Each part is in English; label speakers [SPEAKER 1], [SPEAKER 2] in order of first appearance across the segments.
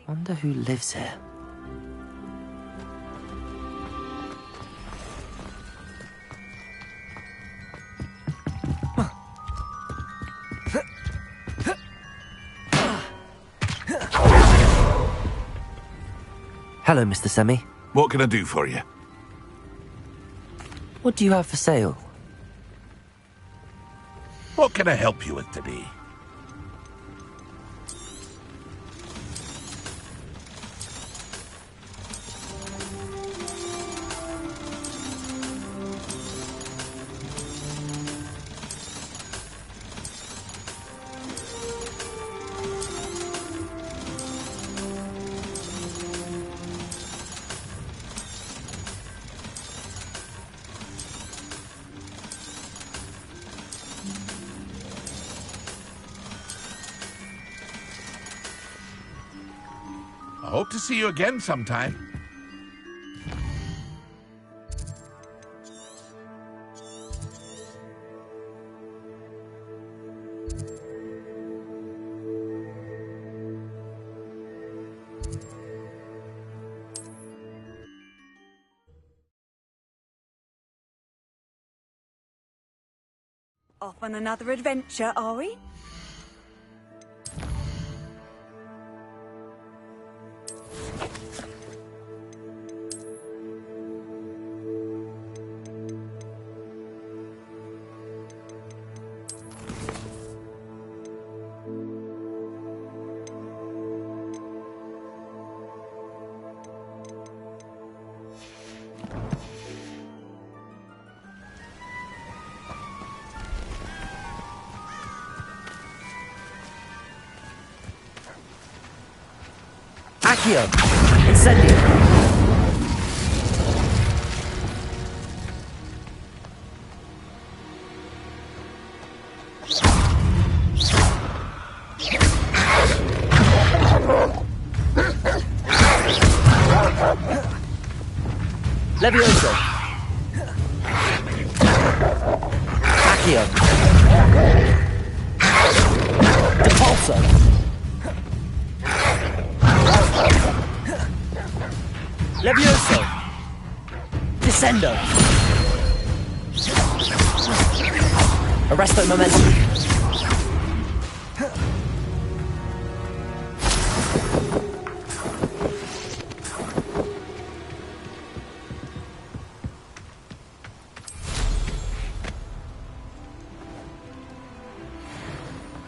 [SPEAKER 1] Wonder who lives here. Hello, Mr. Semi.
[SPEAKER 2] What can I do for you?
[SPEAKER 1] What do you have for sale?
[SPEAKER 2] What can I help you with today? I hope to see you again sometime.
[SPEAKER 3] Off on another adventure, are we?
[SPEAKER 1] Accio! Incendio! Levioso! Accio! Depulso! Levioso! Descendo! Arresto momentum!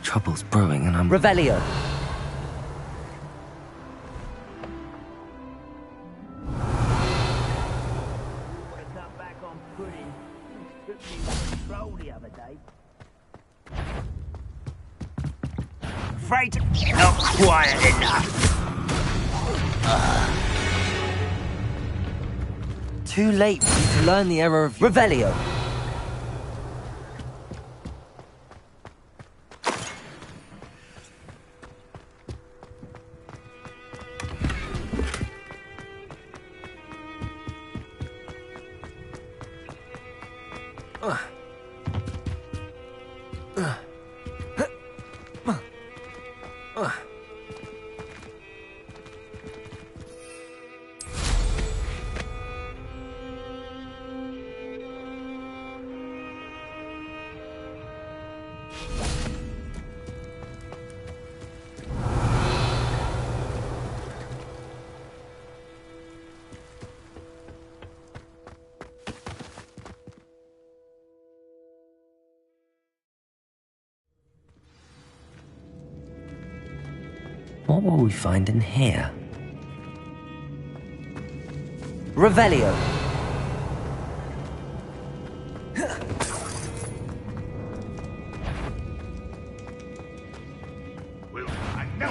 [SPEAKER 1] Trouble's brewing and I'm... Revelio!
[SPEAKER 4] Afraid not quiet enough.
[SPEAKER 1] Too late for you to learn the error of Revelio. What will we find in here? Revelio!
[SPEAKER 2] Well, I know.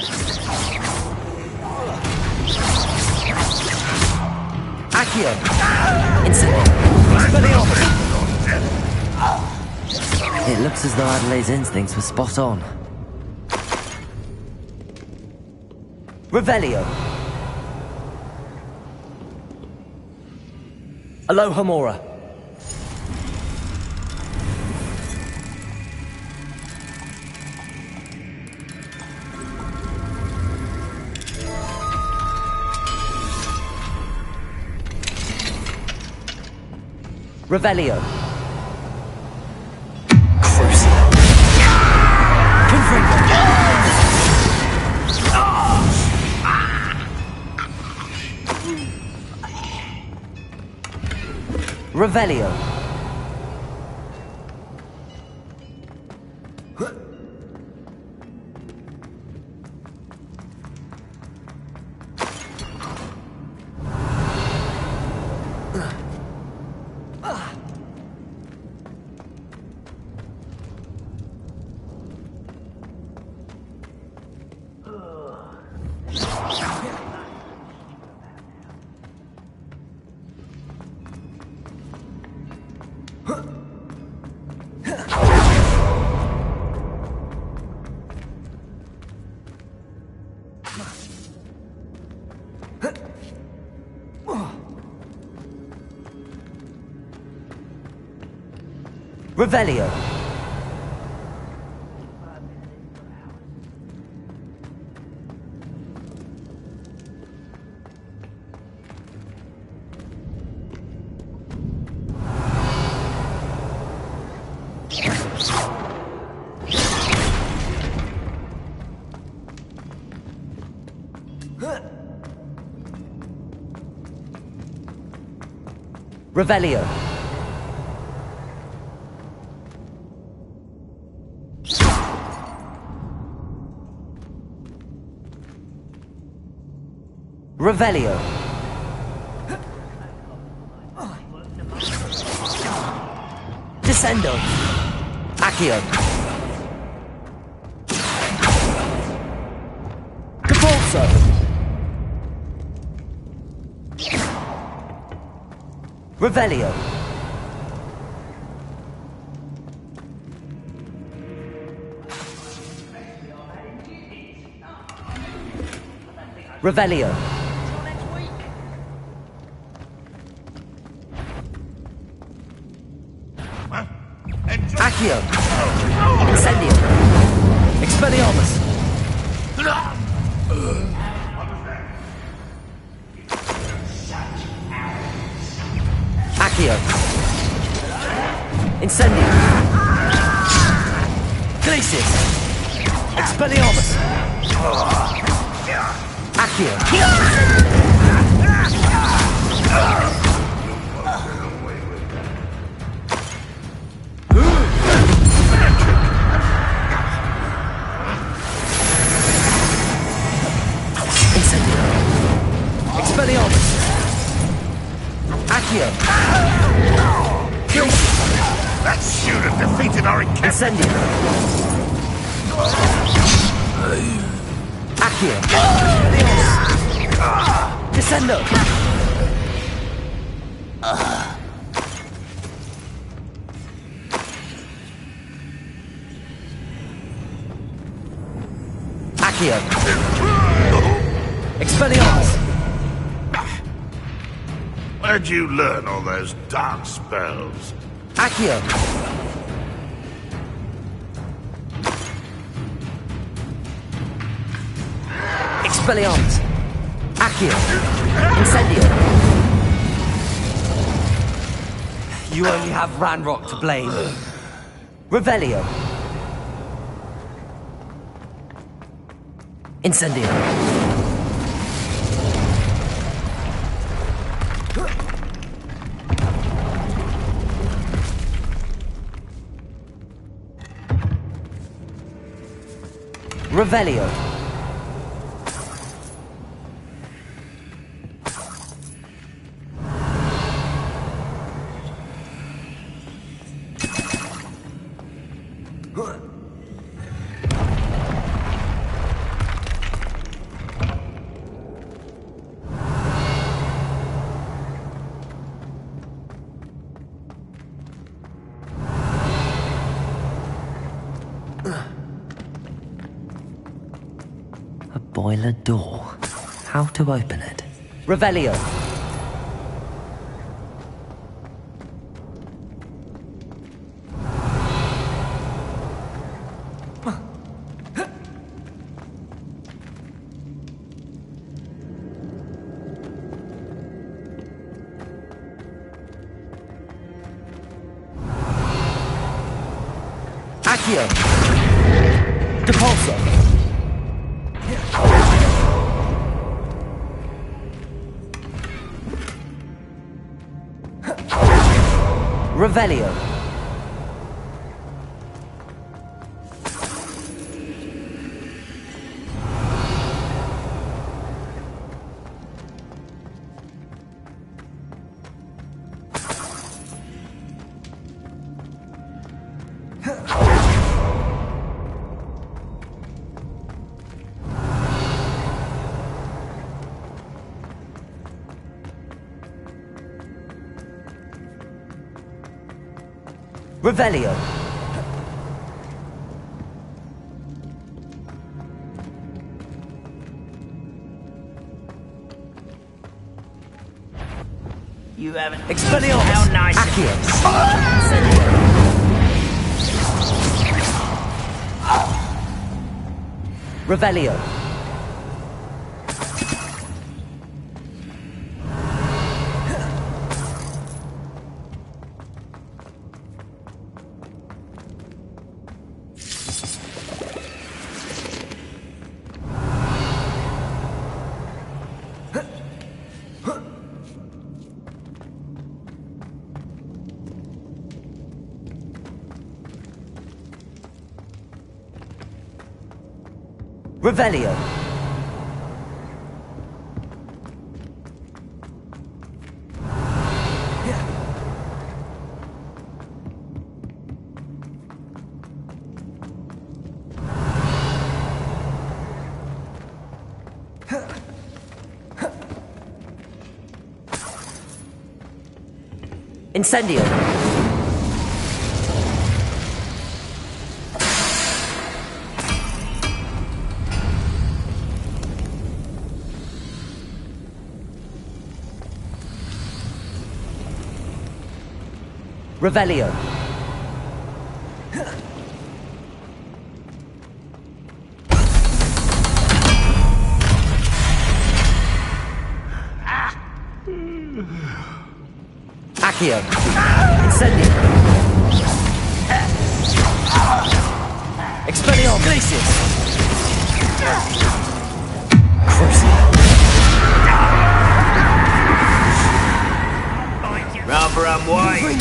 [SPEAKER 1] Accio! Instantly! Revelio! It looks as though Adelaide's instincts were spot on. Revelio! Alohomora! Revelio. Crucio. Confringo. Revelio. Revelio. Revelio. Revelio. Descendo. Accio. Capulso. Revelio. Revelio. Accio. Incendio. Expelliarmus. Accio. Incendio. Glacius. Expelliarmus. Accio. Expelliarmus. Accio.
[SPEAKER 2] That should have defeated our encampment.
[SPEAKER 1] Incendio. Accio. Descendo. Accio. Expelliarmus.
[SPEAKER 2] Where'd you learn all those dark spells?
[SPEAKER 1] Accio. Expelliarmus. Accio. Incendio. You only have Ranrock to blame. Revelio. Incendio. Revelio. Boiler door. How to open it? Revelio. Accio. Depulso. Revelio. Revelio.
[SPEAKER 4] You haven't.
[SPEAKER 1] Expelliarmus.
[SPEAKER 4] How nice.
[SPEAKER 1] Accio. Revelio. Revelio. Incendio. Revelio. Accio. Incendio. Expelliarmus. Glacius. Crucio.
[SPEAKER 4] Rather unwise.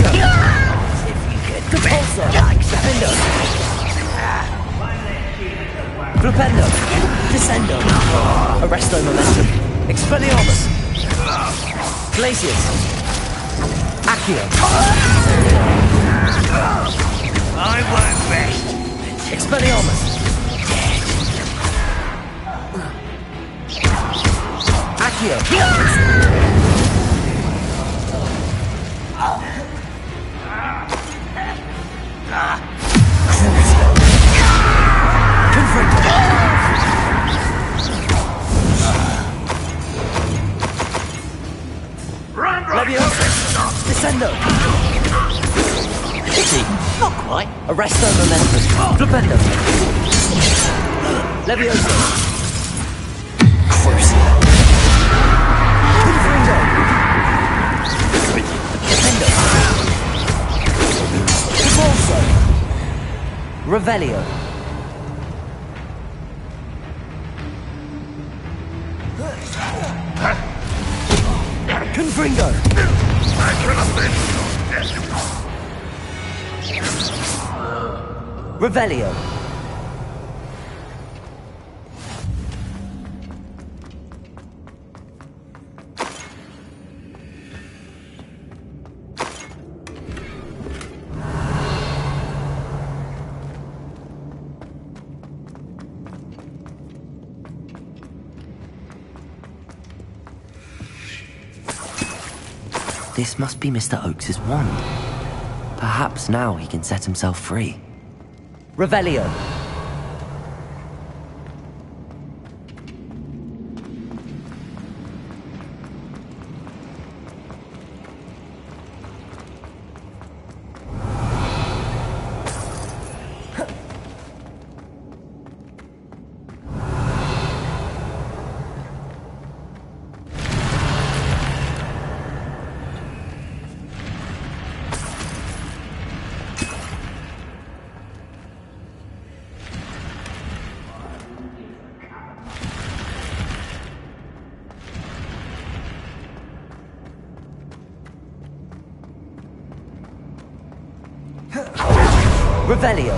[SPEAKER 1] Depulso. Defendo. Flipendo. Descendo. Arresto momentum. Expelliarmus. Glacius. Accio.
[SPEAKER 4] I work best.
[SPEAKER 1] Expelliarmus. Accio. Descendo. Pity. Not quite. Arresto momentum. Flipendo. Levioso. Crucio. Confringo. Defendo. Depulso. Revelio. Confringo. Revelio. This must be Mr. Oakes' wand. Perhaps now he can set himself free. Revelio. Revelio.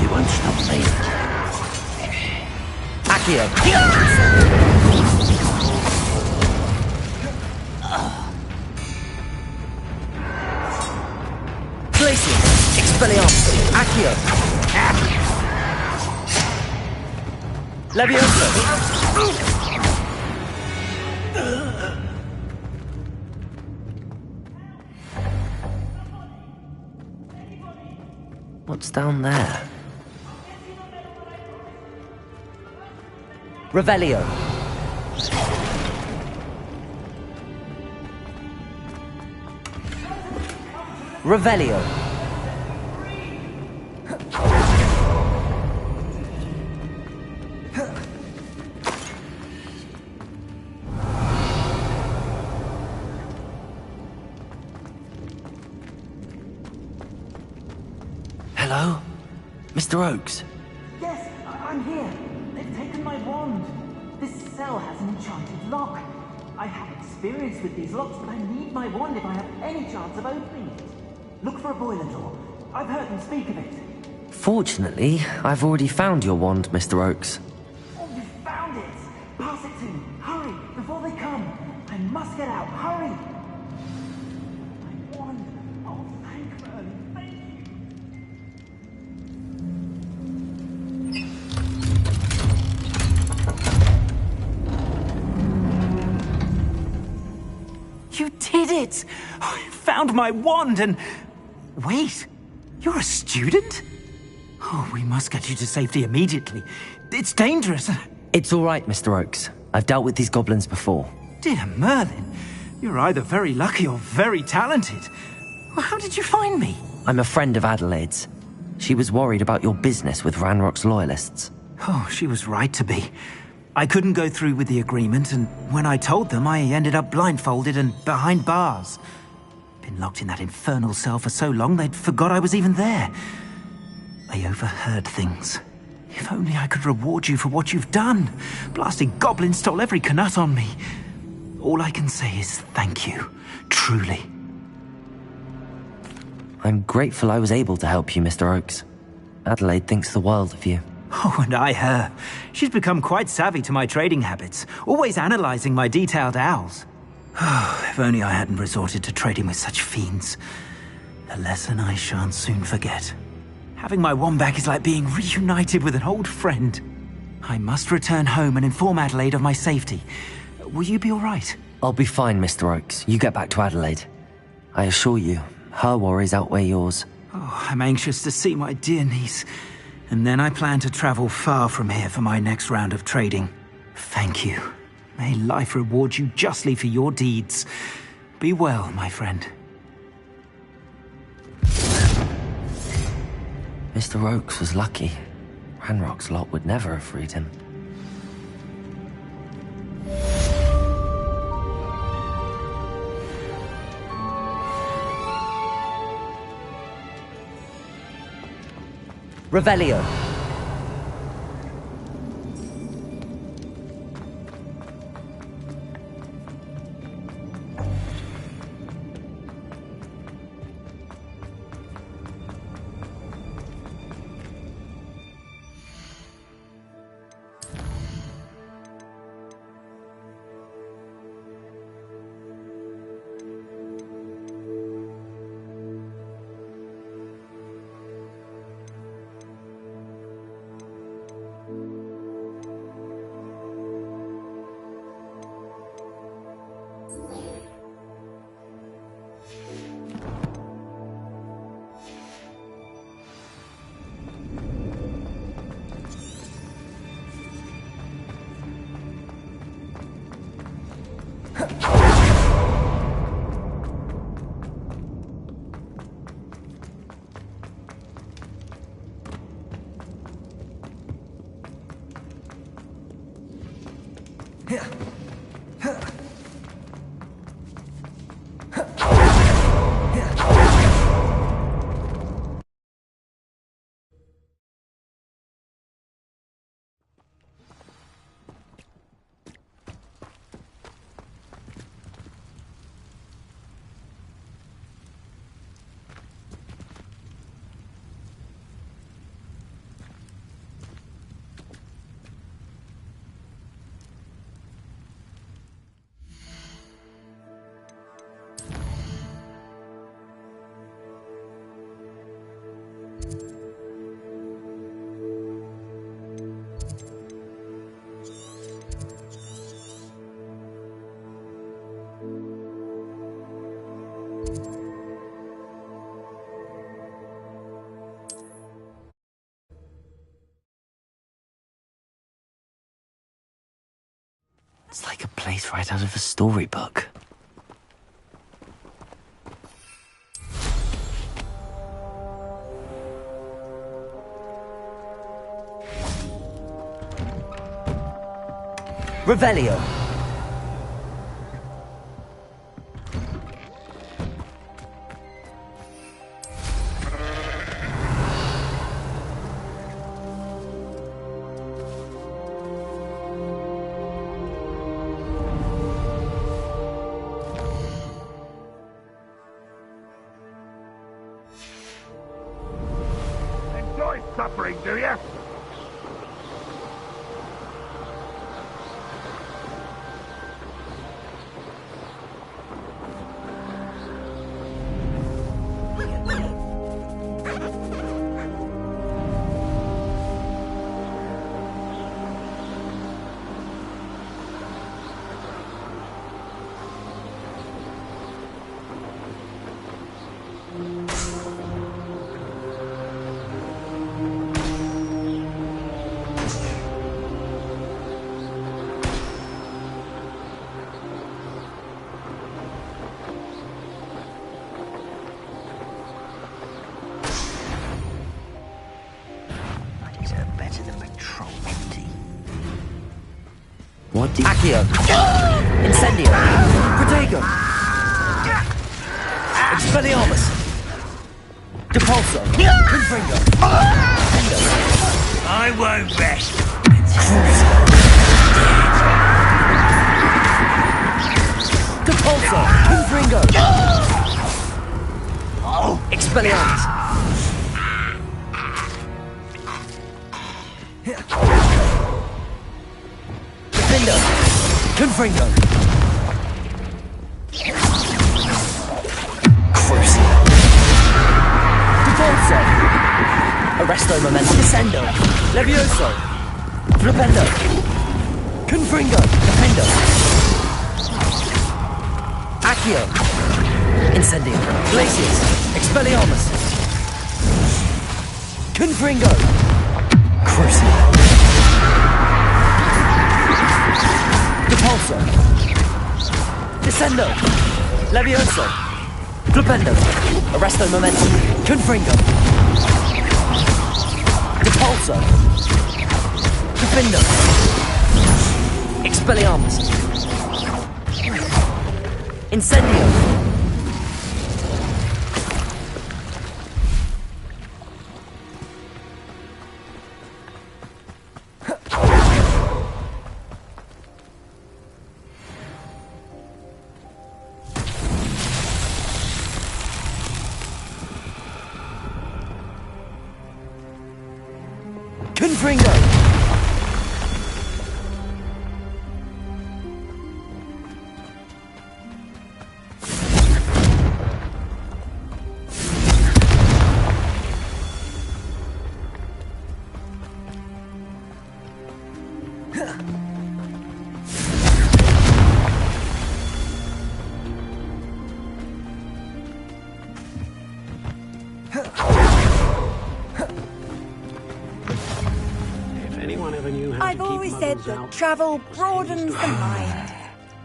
[SPEAKER 1] You won't stop me. Accio. Glacier. Expelliarmus. Accio. Leviosa. What's down there? Revelio. Revelio. Hello? Mr. Oakes?
[SPEAKER 5] Yes, I'm here. They've taken my wand. This cell has an enchanted lock. I have experience with these locks, but I need my wand if I have any chance of opening it. Look for a boiler door. I've heard them speak of it.
[SPEAKER 1] Fortunately, I've already found your wand, Mr. Oakes.
[SPEAKER 5] Oh, you found it! Pass it to me. Hurry, before they come. I must get out. Hurry! My wand. Oh, thank Merlin. Thank you. You did it! I found my wand and... Wait, you're a student? Oh, we must get you to safety immediately. It's dangerous.
[SPEAKER 1] It's all right, Mr. Oakes. I've dealt with these goblins before.
[SPEAKER 5] Dear Merlin, you're either very lucky or very talented. Well, how did you find me?
[SPEAKER 1] I'm a friend of Adelaide's. She was worried about your business with Ranrock's loyalists.
[SPEAKER 5] Oh, she was right to be. I couldn't go through with the agreement, and when I told them, I ended up blindfolded and behind bars. Been locked in that infernal cell for so long, they'd forgot I was even there. I overheard things. If only I could reward you for what you've done. Blasted goblins stole every Knut on me. All I can say is thank you. Truly.
[SPEAKER 1] I'm grateful I was able to help you, Mr. Oakes. Adelaide thinks the world of you.
[SPEAKER 5] Oh, and I her. She's become quite savvy to my trading habits, always analyzing my detailed owls. Oh, if only I hadn't resorted to trading with such fiends. A lesson I shan't soon forget. Having my wand back is like being reunited with an old friend. I must return home and inform Adelaide of my safety. Will you be all right?
[SPEAKER 1] I'll be fine, Mr. Oakes. You get back to Adelaide. I assure you, her worries outweigh yours.
[SPEAKER 5] Oh, I'm anxious to see my dear niece. And then I plan to travel far from here for my next round of trading. Thank you. May life reward you justly for your deeds. Be well, my friend.
[SPEAKER 1] Mr. Oakes was lucky. Ranrock's lot would never have freed him. Revelio. It's like a place right out of a storybook. Revelio.
[SPEAKER 2] Enjoy suffering, do you?
[SPEAKER 1] What do you... Accio! Incendio! Protego! Expelliarmus! Depulso! Confringo! Endo!
[SPEAKER 4] I won't rest.
[SPEAKER 1] Depulso! Confringo! Expelliarmus! Defendo! Confringo! Crucio! Depulso! Arresto Momentum! Descendo! Levioso! Flipendo! Confringo! Defendo! Accio! Incendio! Glacius! Expelliarmus! Confringo! Crucio! Depulso! Descendo! Levioso! Flipendo! Arresto Momentum! Confringo! Depulso! Defendo! Expelliarmus! Incendio! Confringo!
[SPEAKER 3] I've always said that travel broadens the mind.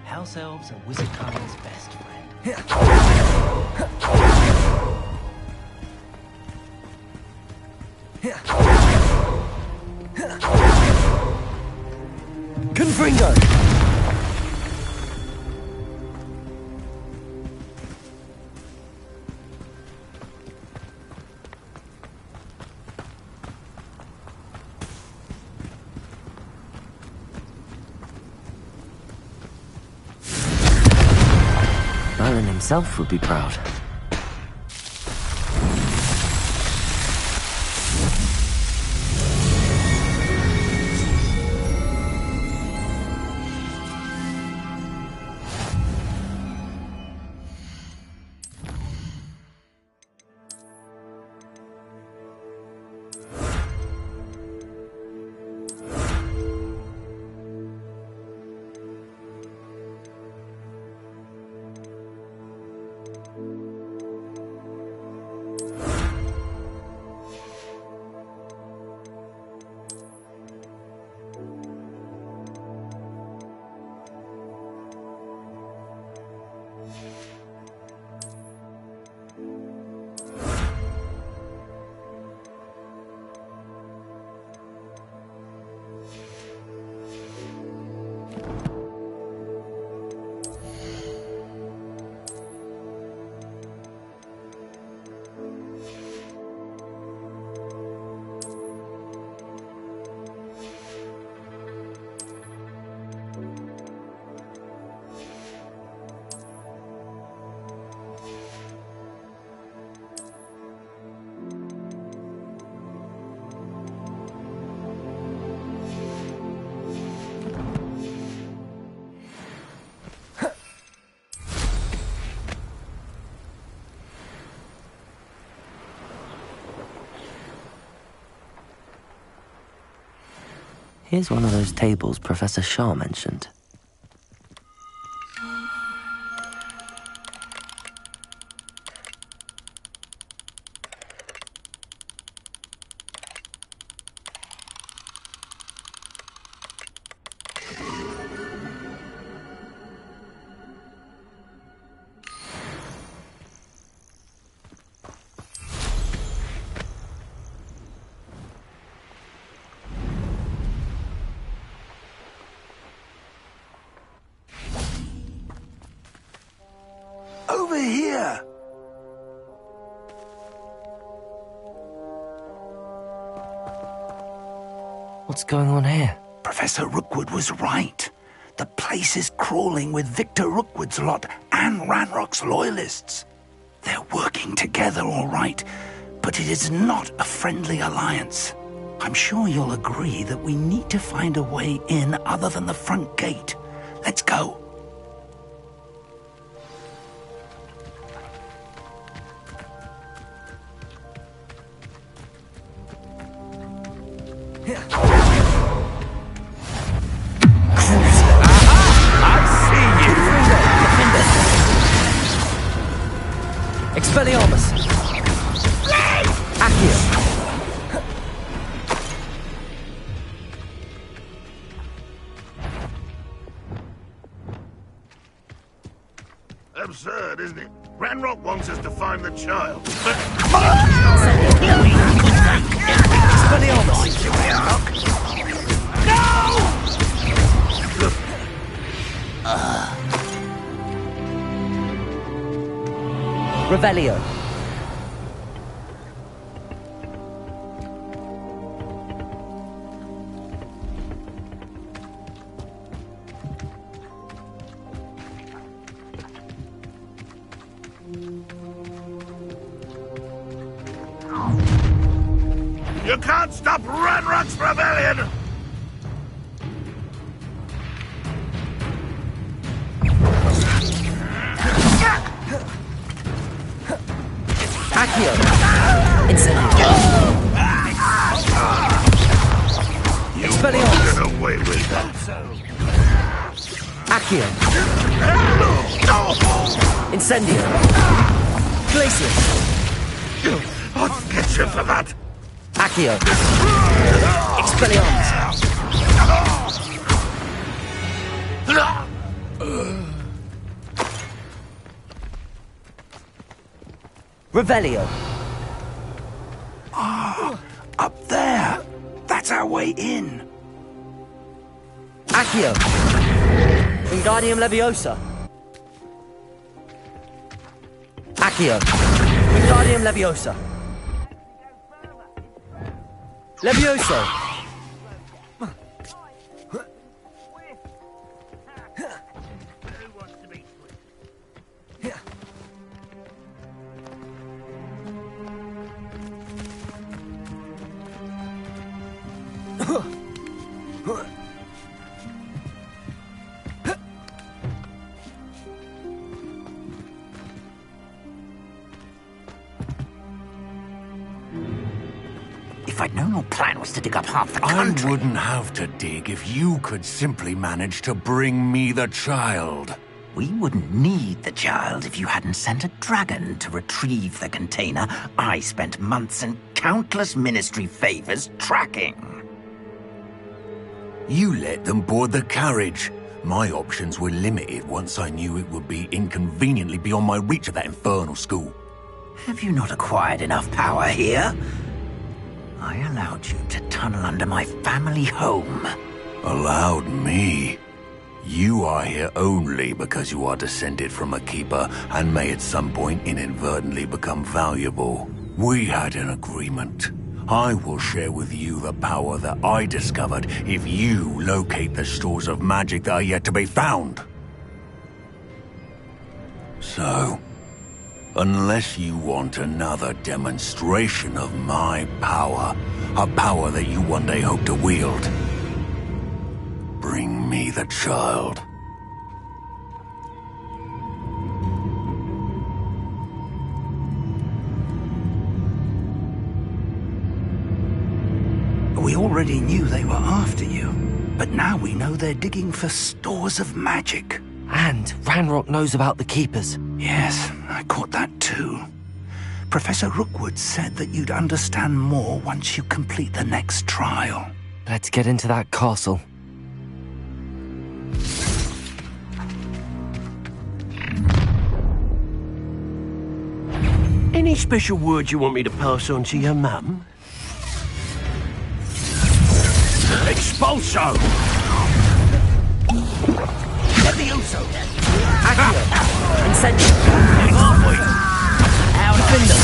[SPEAKER 6] House elves are Wizard Kyle's best friend.
[SPEAKER 1] Confringo! himself would be proud. Here's one of those tables Professor Shaw mentioned.
[SPEAKER 2] Over here!
[SPEAKER 1] What's going on here?
[SPEAKER 2] Professor Rookwood was right. The place is crawling with Victor Rookwood's lot and Ranrock's loyalists. They're working together, all right, but it is not a friendly alliance. I'm sure you'll agree that we need to find a way in other than the front gate. Let's go.
[SPEAKER 1] Expelliarmus! Accio!
[SPEAKER 2] Absurd, isn't it? Ranrock wants us to find the child, but...
[SPEAKER 1] Expelliarmus! Revelio.
[SPEAKER 2] You can't stop Ranrock's rebellion!
[SPEAKER 1] Accio! Incendio! Expelliarmus!
[SPEAKER 2] Get away with that.
[SPEAKER 1] Accio! Incendio! Glacius!
[SPEAKER 2] I'll get you for that!
[SPEAKER 1] Accio! Expelliarmus! Revelio!
[SPEAKER 2] Up there! That's our way in!
[SPEAKER 1] Accio! Wingardium Leviosa! Accio! Wingardium Leviosa! Levioso!
[SPEAKER 2] If I'd known your plan was to dig up half the
[SPEAKER 7] I
[SPEAKER 2] country...
[SPEAKER 7] wouldn't have to dig if you could simply manage to bring me the child.
[SPEAKER 2] We wouldn't need the child if you hadn't sent a dragon to retrieve the container I spent months and countless ministry favors tracking.
[SPEAKER 7] You let them board the carriage. My options were limited once I knew it would be inconveniently beyond my reach at that infernal school.
[SPEAKER 2] Have you not acquired enough power here? I allowed you to tunnel under my family home.
[SPEAKER 7] Allowed me? You are here only because you are descended from a keeper and may at some point inadvertently become valuable. We had an agreement. I will share with you the power that I discovered if you locate the stores of magic that are yet to be found. So, unless you want another demonstration of my power, a power that you one day hope to wield, bring me the child.
[SPEAKER 2] We already knew they were after you, but now we know they're digging for stores of magic.
[SPEAKER 1] And Ranrock knows about the Keepers.
[SPEAKER 2] Yes, I caught that too. Professor Rookwood said that you'd understand more once you complete the next trial.
[SPEAKER 1] Let's get into that castle.
[SPEAKER 4] Any special words you want me to pass on to your mum? Expulso! Levioso!
[SPEAKER 1] Accio! Incendio!
[SPEAKER 4] Halfway!
[SPEAKER 1] Defender!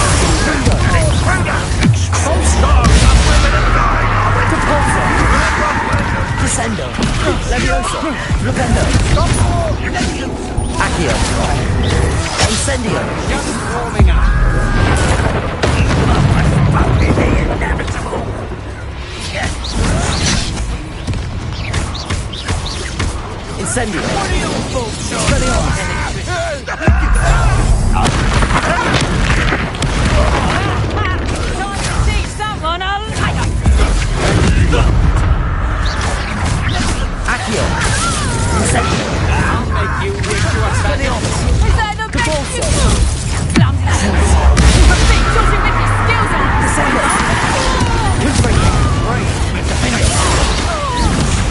[SPEAKER 4] Expulso!
[SPEAKER 1] Propulsor! Descendo! Levioso! Revendo! Accio! Incendio!
[SPEAKER 4] Just warming up!
[SPEAKER 1] Incendio! Accio! Incendio!
[SPEAKER 4] I'll make you wish you were standing on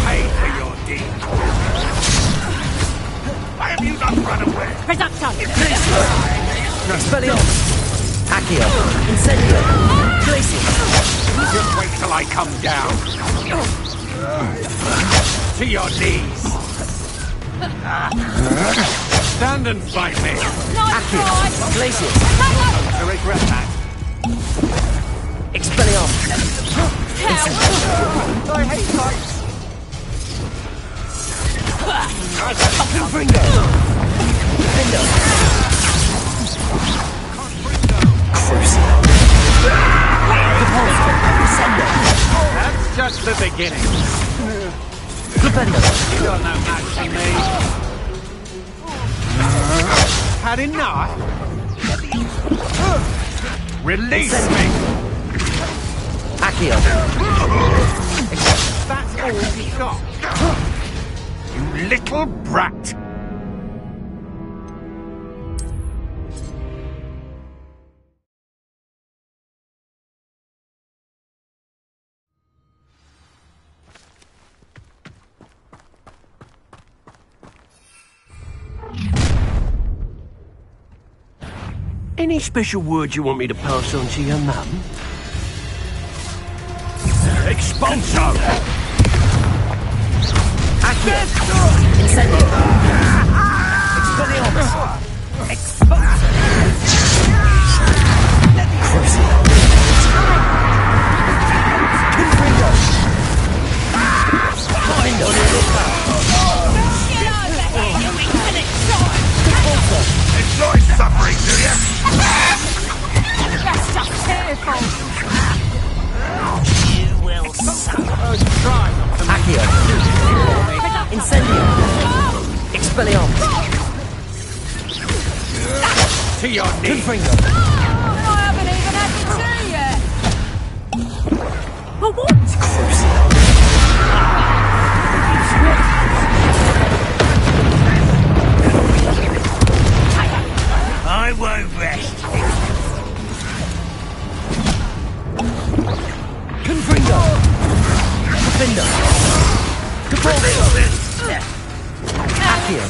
[SPEAKER 4] pay for your deed. Why have you not run away?
[SPEAKER 1] Expelliarmus! Accio! Incendio! Glacius!
[SPEAKER 4] Just wait till I come down. To your knees. Stand and fight me.
[SPEAKER 1] Accio! Glacius!
[SPEAKER 4] I regret that.
[SPEAKER 1] Expelliarmus!
[SPEAKER 4] I hate fights.
[SPEAKER 1] Confringo! Defendo! Crucio! Depulso! Descendo!
[SPEAKER 4] That's just the beginning.
[SPEAKER 1] Defendo!
[SPEAKER 4] You're no match for me. Had enough? Release me!
[SPEAKER 1] Accio!
[SPEAKER 4] That's all you got. You little brat! Any special words you want me to pass on to your mum? Expulso!
[SPEAKER 1] Accio! Incendio! Expelliarmus! Expulso! Crucio! Confringo! Defendo! Depulso!
[SPEAKER 4] Enjoy suffering, do you?
[SPEAKER 3] That's just tearful.
[SPEAKER 2] You will suffer.
[SPEAKER 4] Try not to
[SPEAKER 1] Accio! Incendio! Expelliarmus!
[SPEAKER 4] to your knees.
[SPEAKER 1] Confringo!
[SPEAKER 3] I haven't even had the tea yet.
[SPEAKER 1] Defender! Depulso! Accio!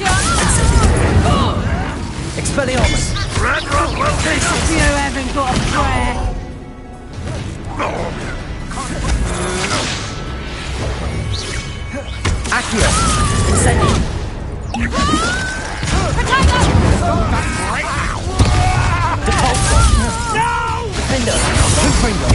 [SPEAKER 1] Expelliarmus!
[SPEAKER 4] Ranrock location!
[SPEAKER 3] You haven't got a prayer.
[SPEAKER 1] Accio! Incendio! Depulso! Defender! Confringo!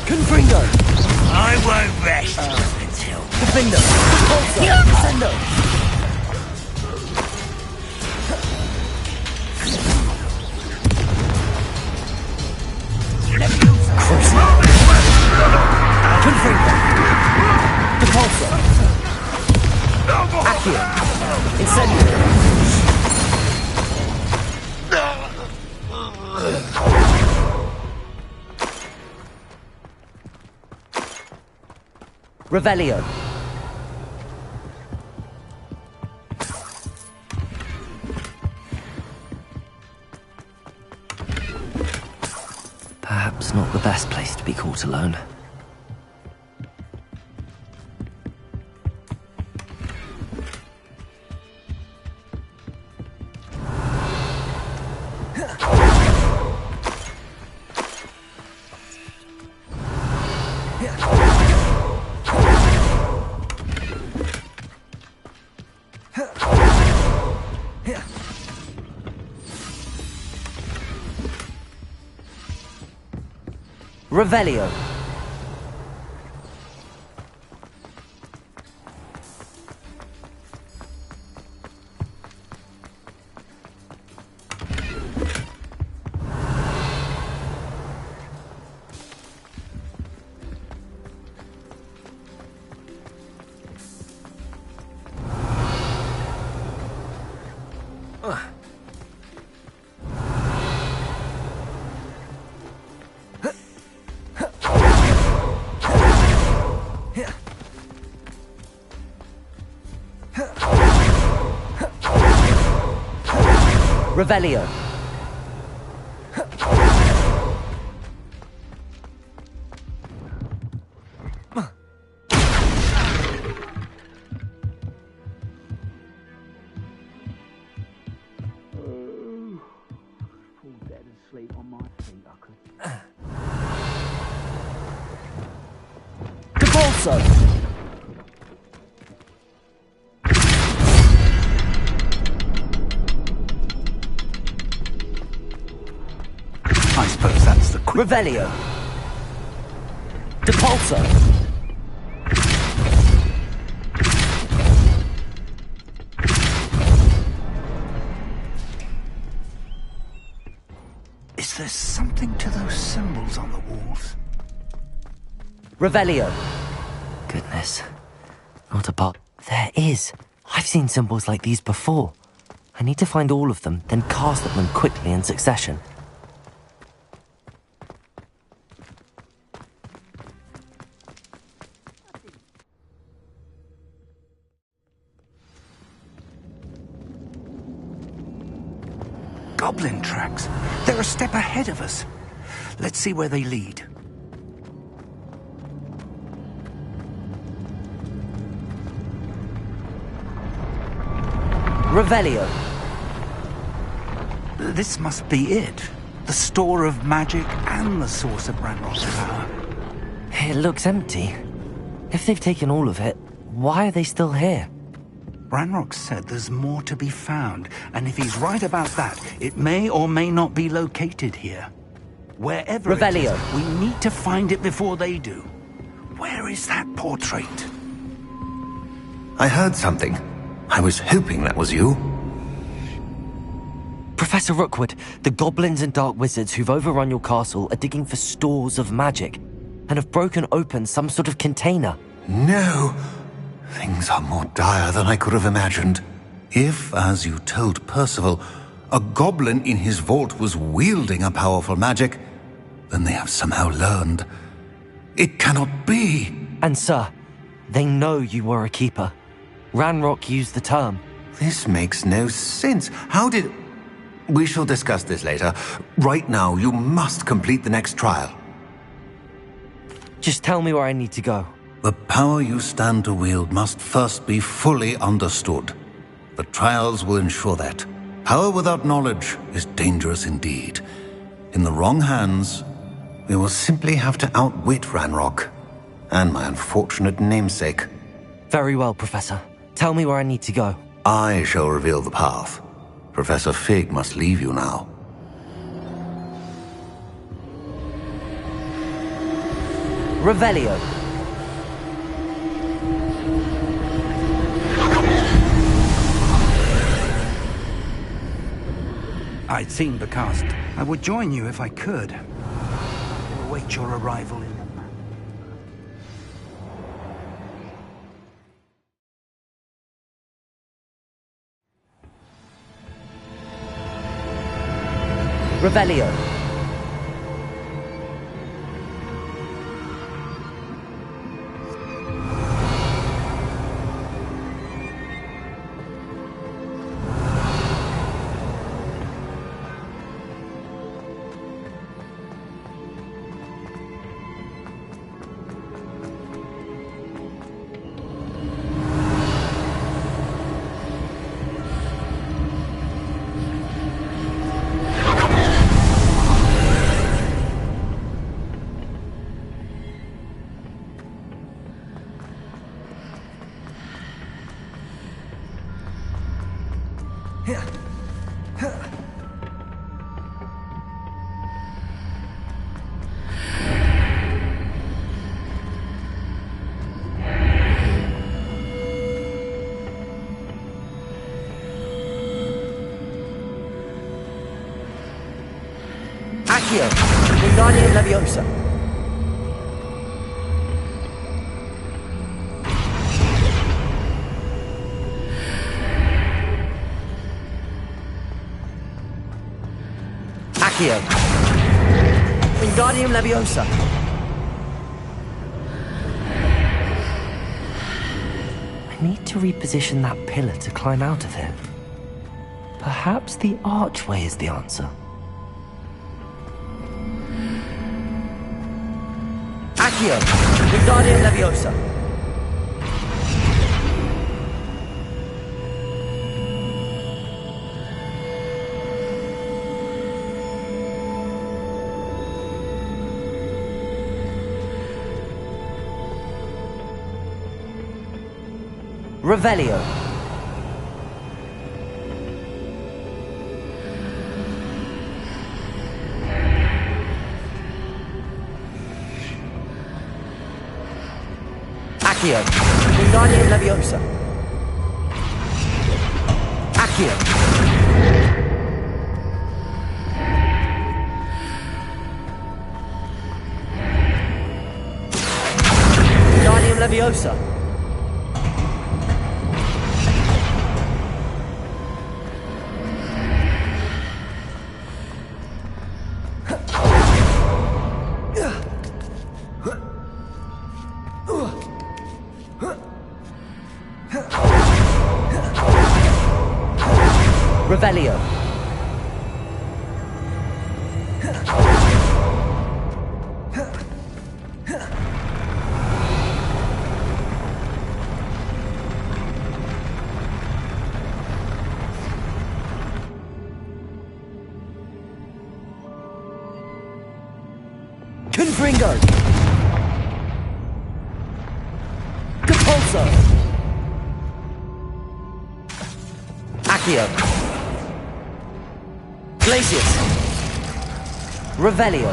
[SPEAKER 1] Confringo!
[SPEAKER 4] I won't rest until...
[SPEAKER 1] Defender! Depulso! Descendo! Confringo! Depulso! Accio! Incendio! Revelio. Perhaps not the best place to be caught alone. Revelio. Revelio. Depulso.
[SPEAKER 2] I suppose that's the quick...
[SPEAKER 1] Revelio. Depulso.
[SPEAKER 2] Is there something to those symbols on the walls?
[SPEAKER 1] Revelio. Goodness. Not a bot. There is. I've seen symbols like these before. I need to find all of them, then cast at them quickly in succession.
[SPEAKER 2] Goblin tracks. They're a step ahead of us. Let's see where they lead.
[SPEAKER 1] Revelio.
[SPEAKER 2] This must be it. The store of magic and the source of Ranrock's power.
[SPEAKER 1] It looks empty. If they've taken all of it, why are they still here?
[SPEAKER 2] Ranrock said there's more to be found, and if he's right about that, it may or may not be located here. Wherever
[SPEAKER 1] Revelio.
[SPEAKER 2] it is, we need to find it before they do. Where is that portrait?
[SPEAKER 7] I heard something. I was hoping that was you.
[SPEAKER 1] Professor Rookwood, the goblins and dark wizards who've overrun your castle are digging for stores of magic and have broken open some sort of container.
[SPEAKER 7] No. Things are more dire than I could have imagined. If, as you told Percival, a goblin in his vault was wielding a powerful magic, then they have somehow learned. It cannot be.
[SPEAKER 1] And sir, they know you were a keeper. Ranrock used the term.
[SPEAKER 7] This makes no sense. How did... We shall discuss this later. Right now, you must complete the next trial.
[SPEAKER 1] Just tell me where I need to go.
[SPEAKER 2] The power you stand to wield must first be fully understood. The trials will ensure that. Power without knowledge is dangerous indeed. In the wrong hands, we will simply have to outwit Ranrock and my unfortunate namesake.
[SPEAKER 1] Very well, Professor. Tell me where I need to go.
[SPEAKER 2] I shall reveal the path. Professor Fig must leave you now.
[SPEAKER 1] Revelio.
[SPEAKER 2] I'd seen the cast. I would join you if I could. I'll await your arrival in...
[SPEAKER 1] Revelio. Accio, Wingardium Leviosa. Accio, Wingardium Leviosa. I need to reposition that pillar to climb out of it. Perhaps the archway is the answer. Accio, Wingardium Leviosa. Revelio. Accio, Wingardium Leviosa. Accio. Wingardium Leviosa. Revelio. Confringo. Capulso. Accio. Glacius. Revelio.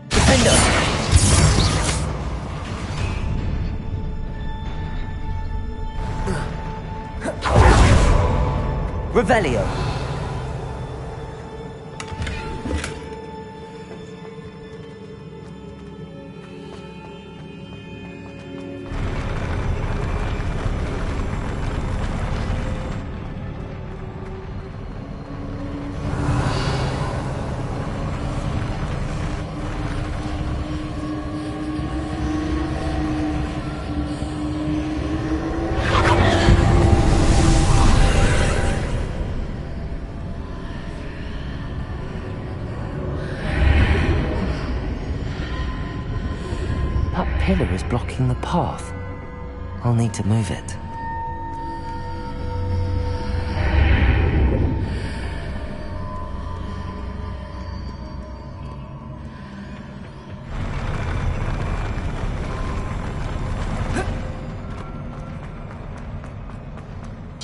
[SPEAKER 1] Defender. Revelio. pillar is blocking the path. I'll need to move it.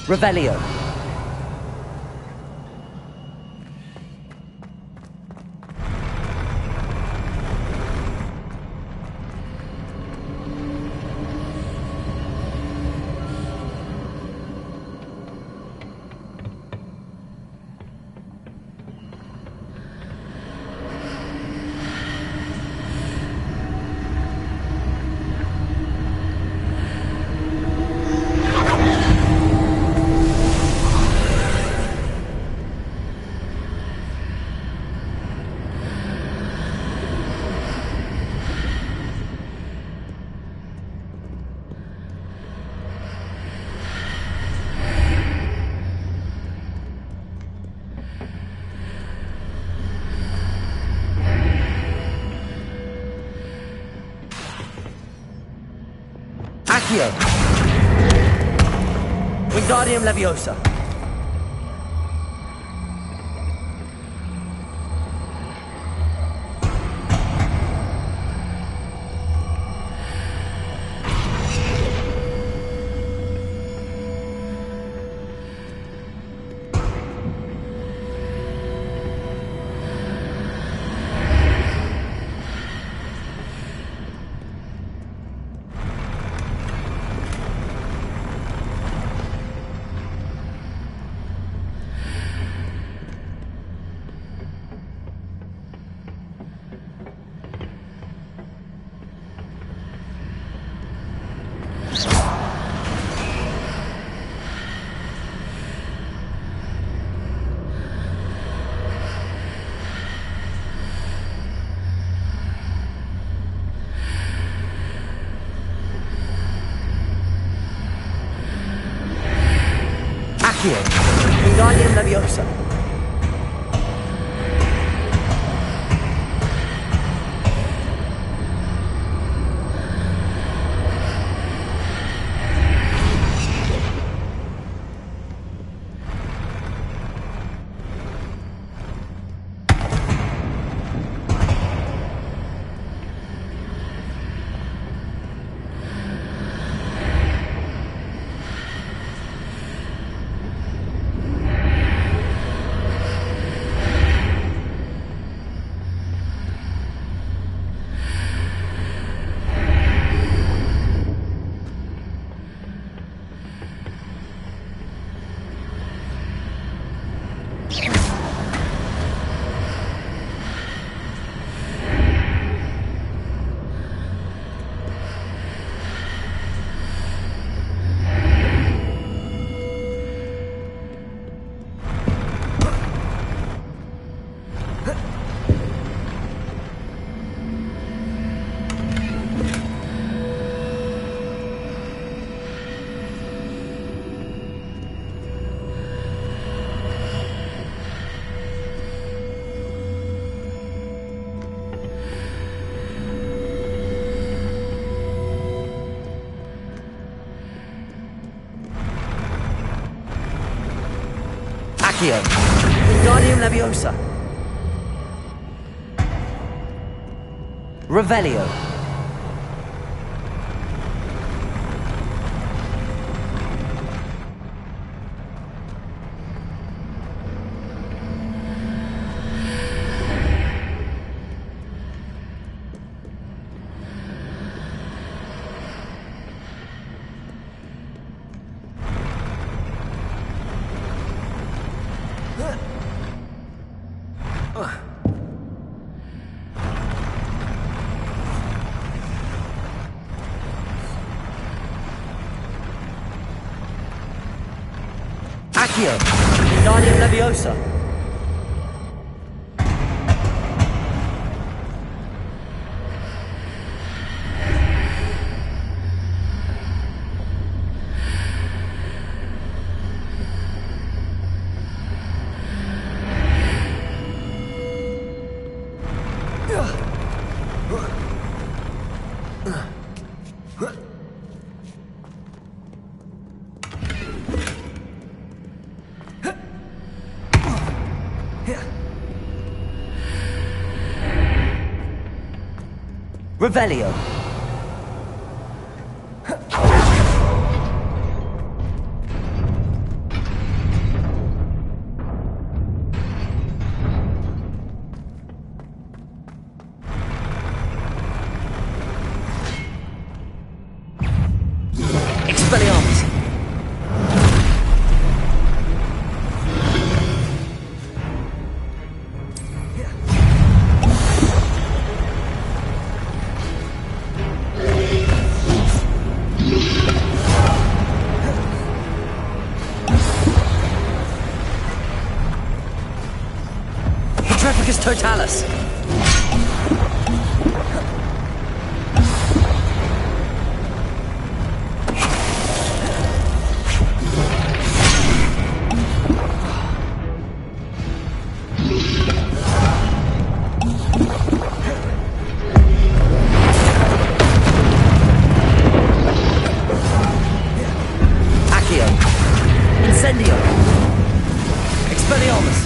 [SPEAKER 1] Revelio. Accio! Wingardium Leviosa! Accio! Wingardium Leviosa! Accio! Wingardium Leviosa! Revelio! Accio! Wingardium Leviosa! Revelio. Expelliarmus. Petrificus Totalis. Accio. Incendio. Expelliarmus.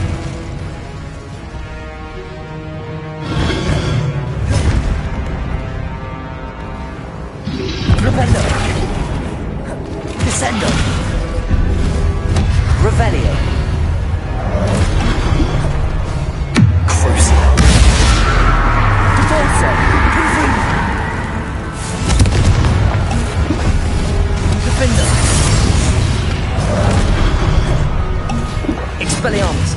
[SPEAKER 1] Rependo. Descendo. Revelio. Crucio. Devolso. Confundo. Defender. Expelliarmus.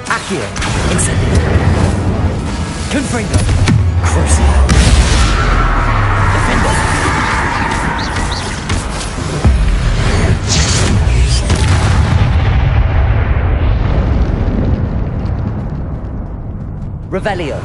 [SPEAKER 1] Accio. Incendio. Confringo. Crucio. Defender. Revelio.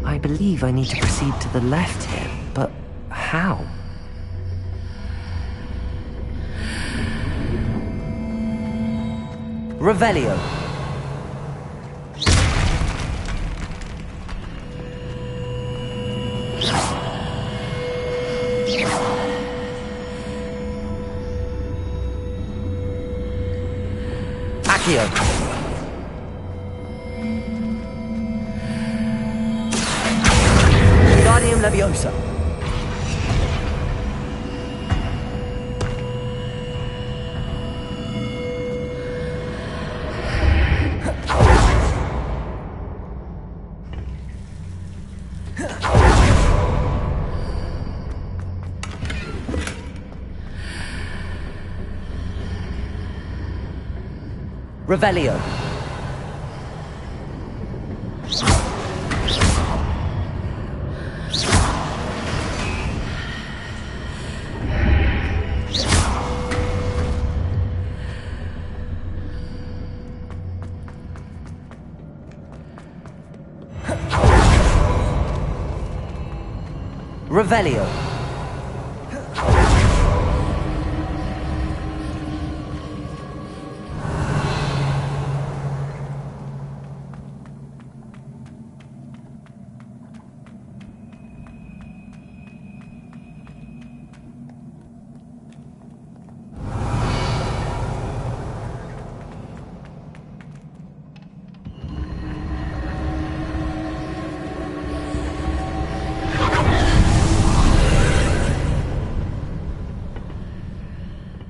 [SPEAKER 1] I believe I need to proceed to the left here, but how? Revelio. Accio. Wingardium Leviosa. Revelio. Revelio.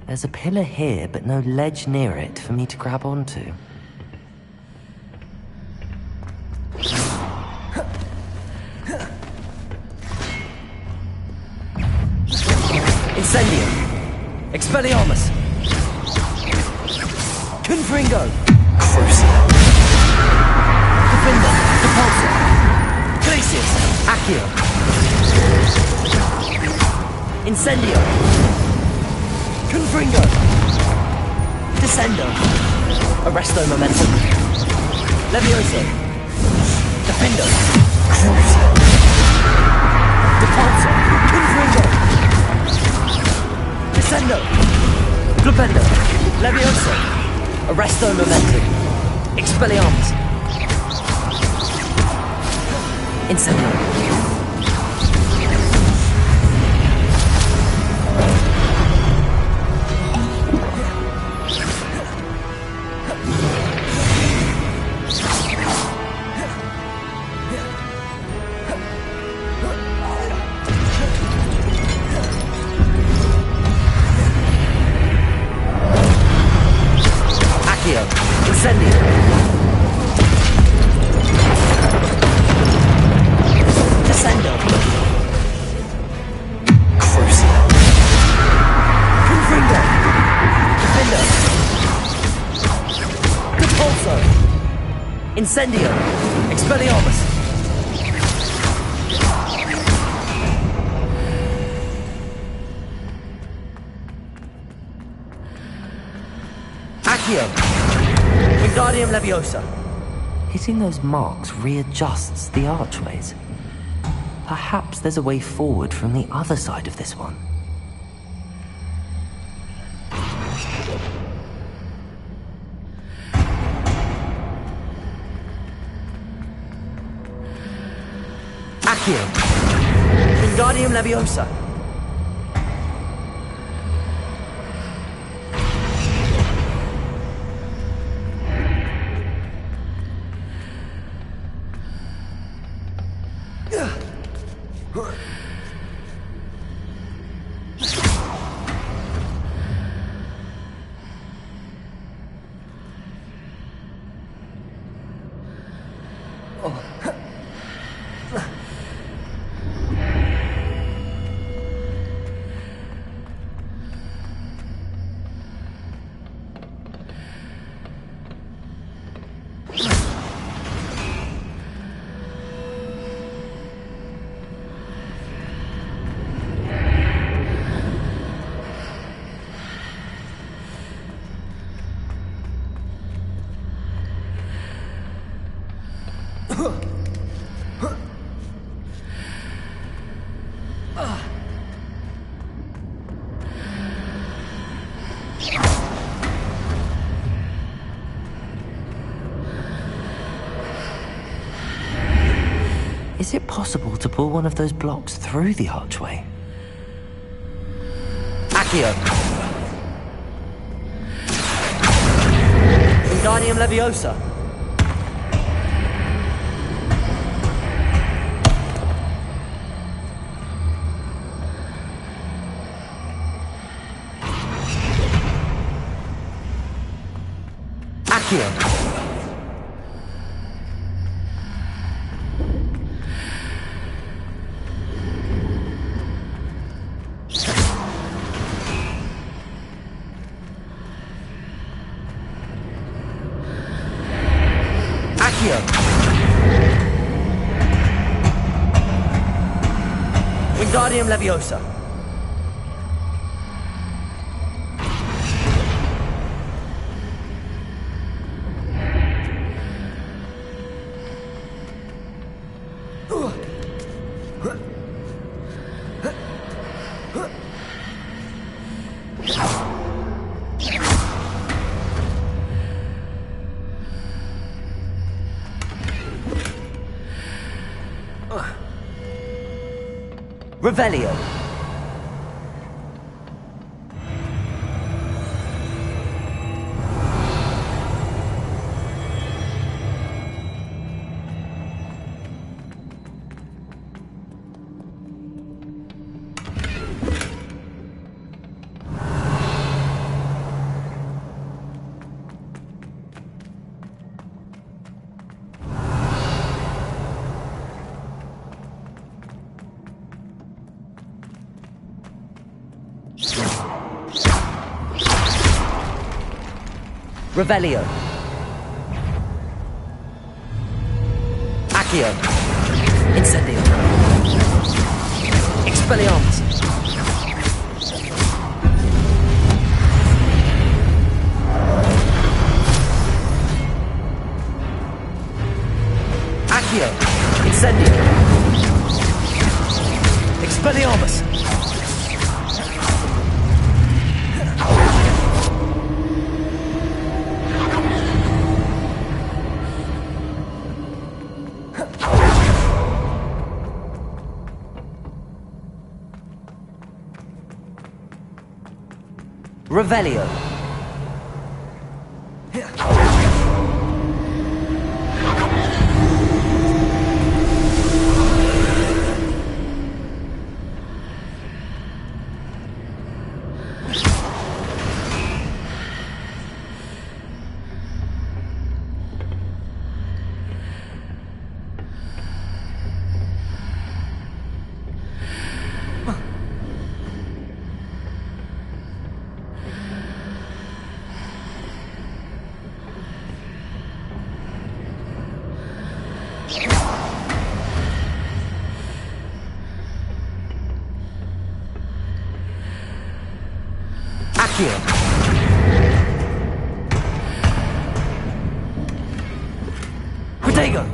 [SPEAKER 1] There's a pillar here, but no ledge near it for me to grab onto. Incendio. Expelliarmus. Confringo. Crucio. Defender. Depulso. Glacius. Accio. Incendio. Confringo. Descendo. Arresto momentum. Levioso. Defendo. Crucio. Depulso. Confringo. Descendo. Flipendo. Levioso. Arresto momentum. Expelliarmus. Incendio. Incendio. Descendo. Crucio. Confringo. Defendo. Depulso. Incendio. Expelliarmus. Accio. Wingardium Leviosa. Hitting those marks readjusts the archways. Perhaps there's a way forward from the other side of this one. Accio. Wingardium Leviosa. Is it possible to pull one of those blocks through the archway? Accio. Wingardium Leviosa. Accio. Wingardium Leviosa. Revelio. Revelio. Accio. Incendio. Expelliarmus. Revelio. Accio. Protego.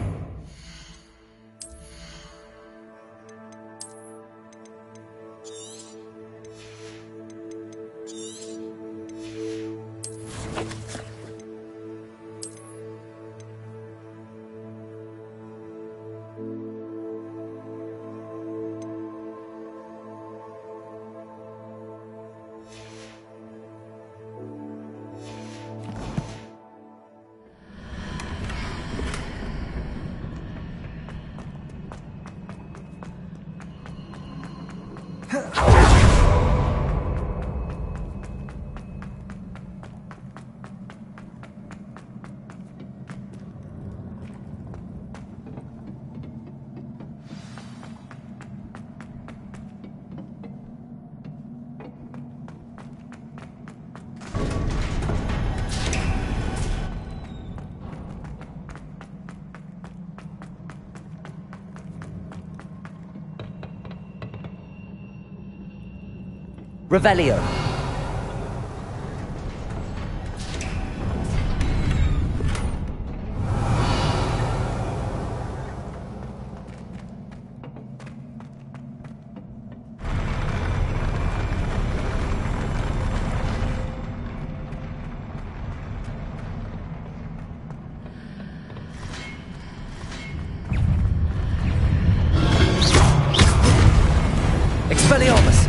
[SPEAKER 1] Revelio. Expelliarmus.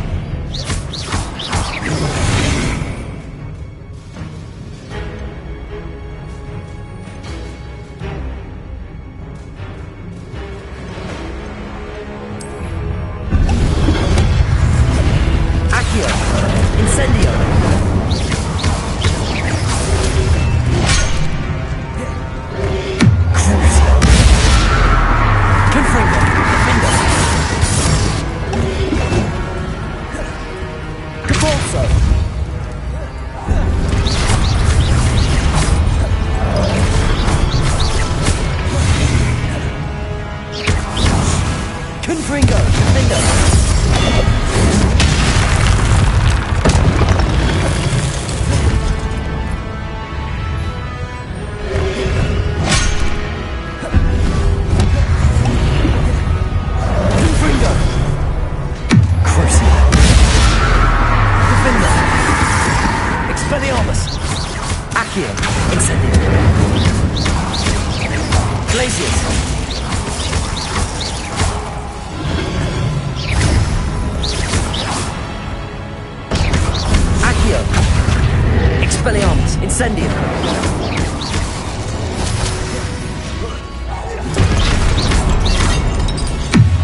[SPEAKER 1] Expelliarmus, Incendium.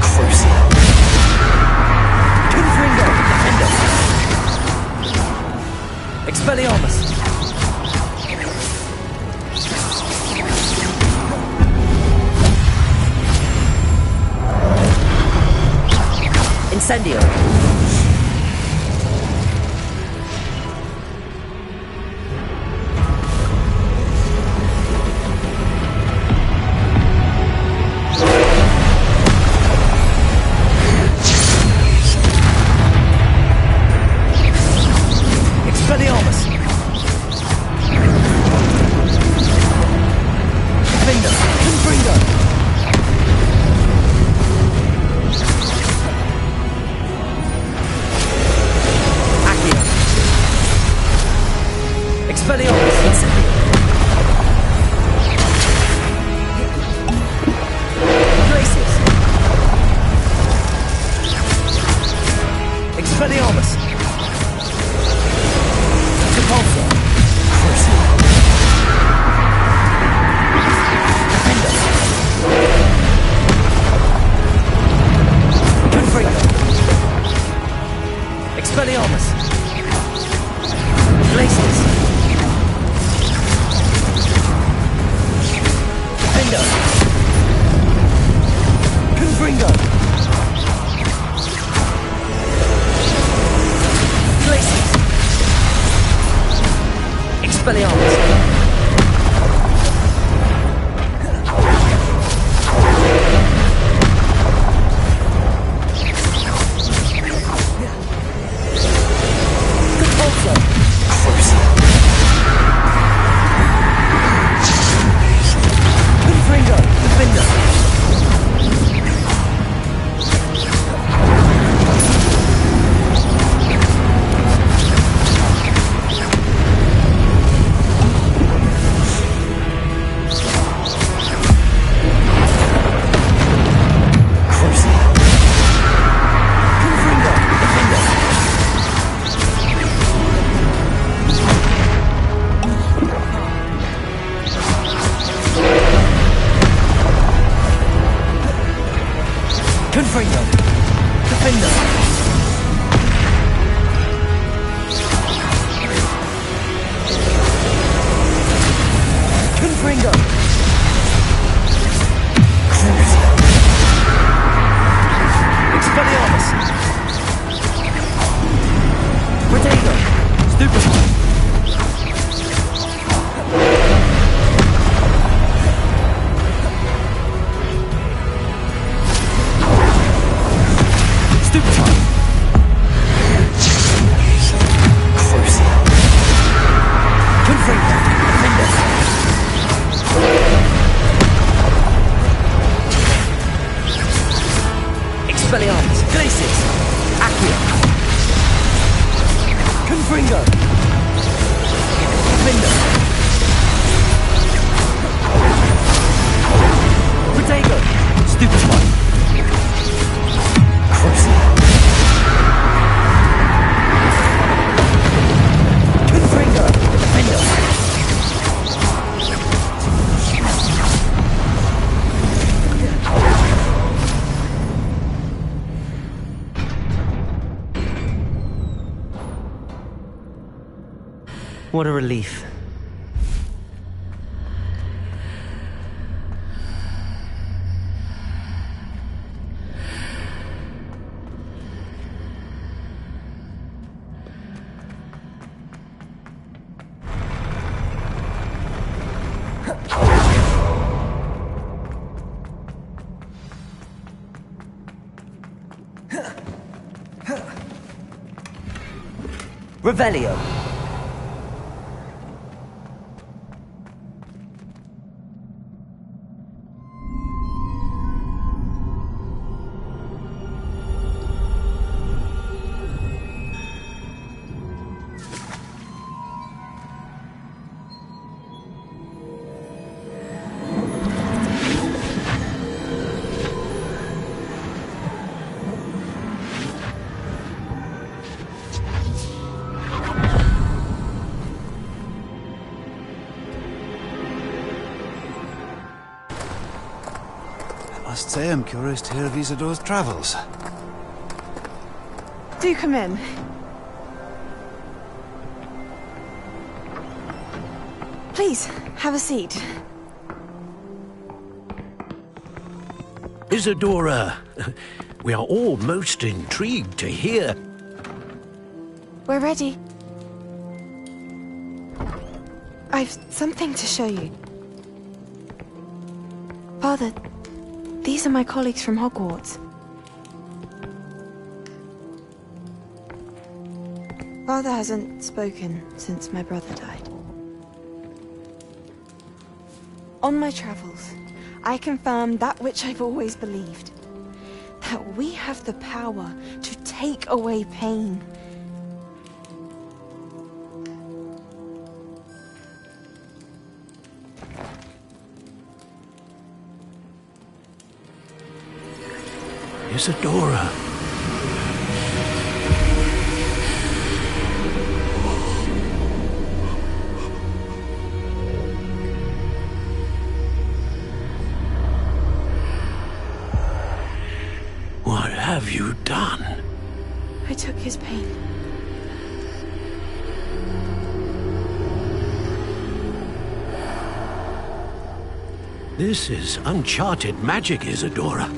[SPEAKER 1] Crucio. Confringo, Defender. Expelliarmus. Incendio. Expelliarmus. Defender. Confringo. Expelliarmus, Incendio. Glacius. Expelliarmus. Expelliarmus! Glacius! Defender! Confringo! Glacius! Expelliarmus! Confringo! Defender! Confringo! Expelliarmus! Protego! Stupefy! Expelliarmus! Glacius! Accio! Confringo! Defender! Protego! Stupefy! Crucial! Confringo! Defender! What a relief. Revelio.
[SPEAKER 8] I must say I'm curious to hear of Isidore's travels.
[SPEAKER 3] Do come in. Please, have a seat.
[SPEAKER 4] Isadora, we are all most intrigued to hear.
[SPEAKER 3] We're ready. I've something to show you. Father, these are my colleagues from Hogwarts. Father hasn't spoken since my brother died. On my travels, I confirmed that which I've always believed. That we have the power to take away pain.
[SPEAKER 4] Isadora. What have you done?
[SPEAKER 3] I took his pain.
[SPEAKER 9] This is uncharted magic, Isadora.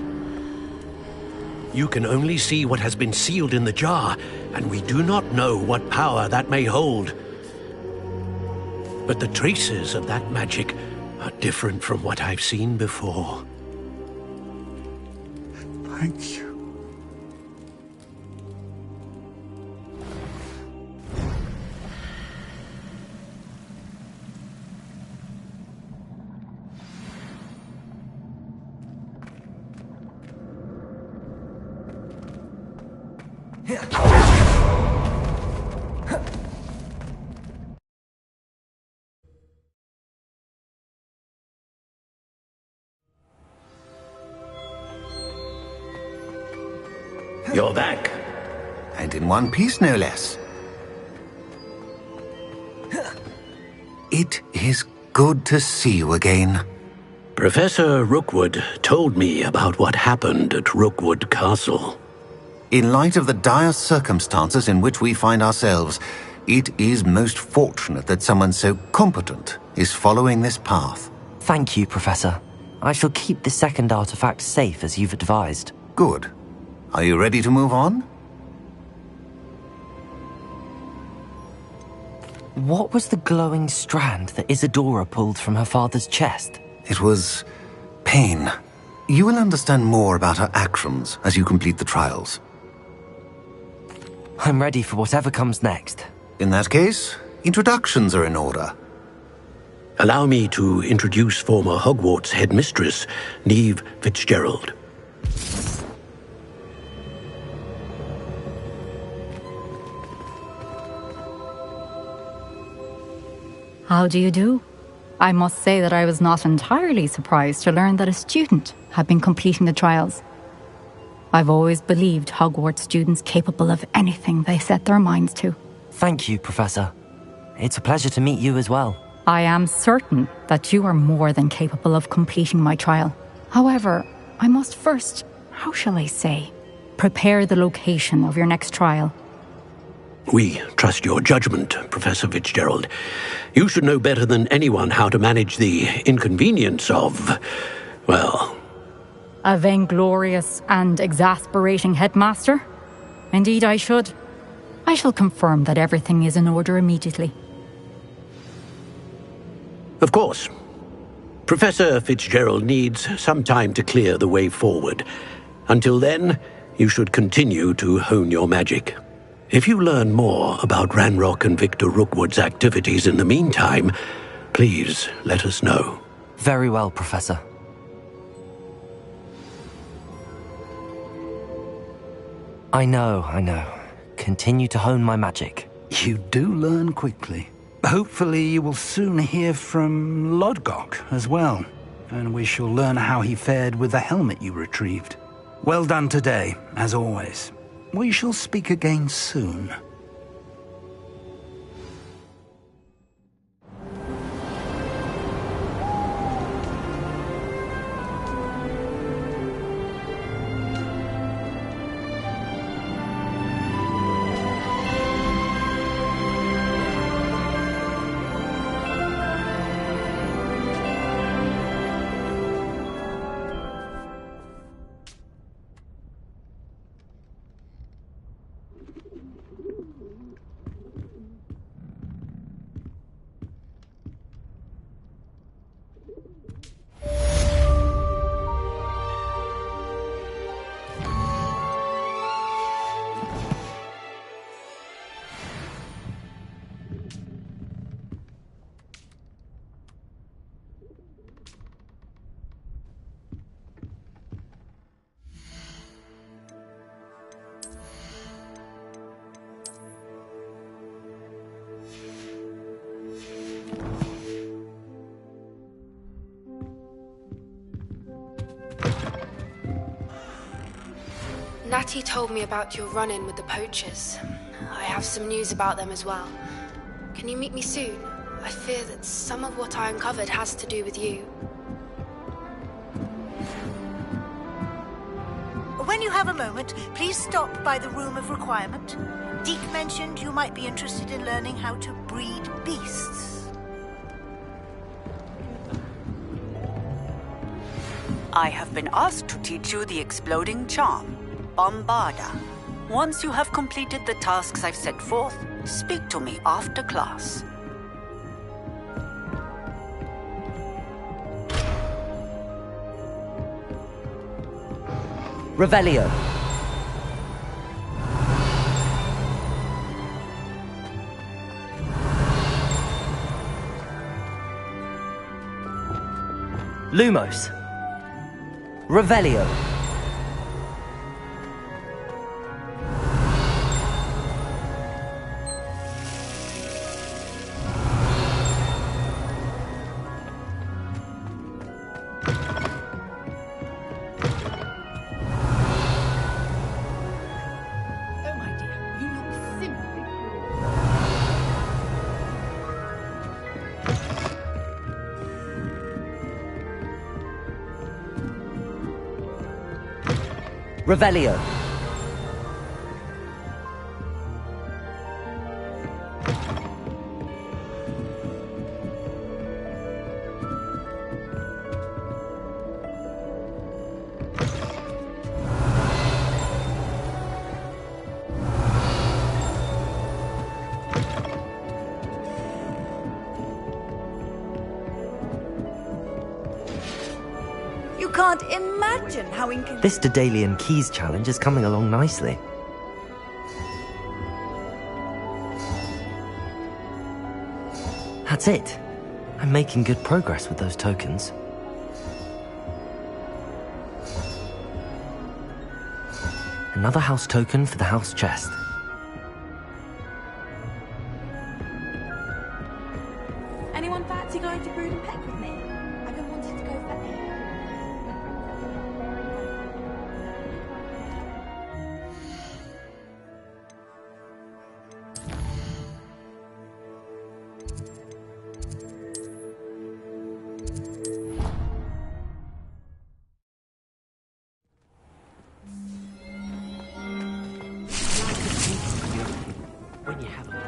[SPEAKER 9] You can only see what has been sealed in the jar, and we do not know what power that may hold. But the traces of that magic are different from what I've seen before.
[SPEAKER 2] Thank you.
[SPEAKER 9] You're back.
[SPEAKER 7] And in one piece, no less. It is good to see you again.
[SPEAKER 9] Professor Rookwood told me about what happened at Rookwood Castle.
[SPEAKER 7] In light of the dire circumstances in which we find ourselves, it is most fortunate that someone so competent is following this path.
[SPEAKER 1] Thank you, Professor. I shall keep the second artifact safe as you've advised.
[SPEAKER 7] Good. Are you ready to move on?
[SPEAKER 1] What was the glowing strand that Isadora pulled from her father's chest?
[SPEAKER 7] It was pain. You will understand more about her actions as you complete the trials.
[SPEAKER 1] I'm ready for whatever comes next.
[SPEAKER 7] In that case, introductions are in order.
[SPEAKER 9] Allow me to introduce former Hogwarts headmistress, Neve Fitzgerald.
[SPEAKER 10] How do you do? I must say that I was not entirely surprised to learn that a student had been completing the trials. I've always believed Hogwarts students capable of anything they set their minds to.
[SPEAKER 1] Thank you, Professor. It's a pleasure to meet you as well.
[SPEAKER 10] I am certain that you are more than capable of completing my trial. However, I must first, how shall I say, prepare the location of your next trial.
[SPEAKER 9] We trust your judgment, Professor Fitzgerald. You should know better than anyone how to manage the inconvenience of, well...
[SPEAKER 10] A vainglorious and exasperating headmaster? Indeed I should. I shall confirm that everything is in order immediately.
[SPEAKER 9] Of course. Professor Fitzgerald needs some time to clear the way forward. Until then, you should continue to hone your magic. If you learn more about Ranrock and Victor Rookwood's activities in the meantime, please let us know.
[SPEAKER 1] Very well, Professor. I know. Continue to hone my magic.
[SPEAKER 2] You do learn quickly. Hopefully you will soon hear from Lodgok as well, and we shall learn how he fared with the helmet you retrieved. Well done today, as always. We shall speak again soon.
[SPEAKER 11] Natty told me about your run-in with the poachers. I have some news about them as well. Can you meet me soon? I fear that some of what I uncovered has to do with you.
[SPEAKER 12] When you have a moment, please stop by the Room of Requirement. Deke mentioned you might be interested in learning how to breed beasts.
[SPEAKER 13] I have been asked to teach you the exploding charm, Bombarda. Once you have completed the tasks I've set forth, speak to me after class.
[SPEAKER 1] Revelio. Lumos. Revelio. Revelio.
[SPEAKER 14] You can't imagine how inconvenient.
[SPEAKER 1] This Daedalian Keys challenge is coming along nicely. That's it. I'm making good progress with those tokens. Another house token for the house chest.
[SPEAKER 14] Anyone fancy going to Brood and Peck with me? I've been wanting to go for air.
[SPEAKER 1] When you have a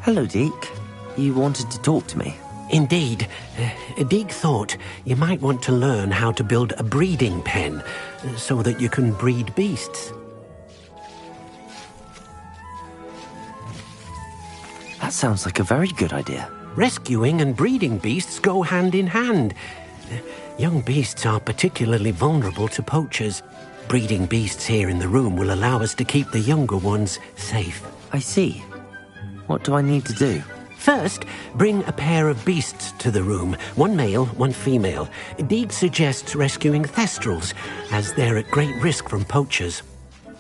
[SPEAKER 1] Hello, Deke. You wanted to talk to me?
[SPEAKER 9] Indeed. Deek thought you might want to learn how to build a breeding pen so that you can breed beasts.
[SPEAKER 1] That sounds like a very good idea.
[SPEAKER 9] Rescuing and breeding beasts go hand in hand. Young beasts are particularly vulnerable to poachers. Breeding beasts here in the room will allow us to keep the younger ones safe.
[SPEAKER 1] I see. What do I need to do?
[SPEAKER 9] First, bring a pair of beasts to the room. One male, one female. Deek suggests rescuing thestrals, as they're at great risk from poachers.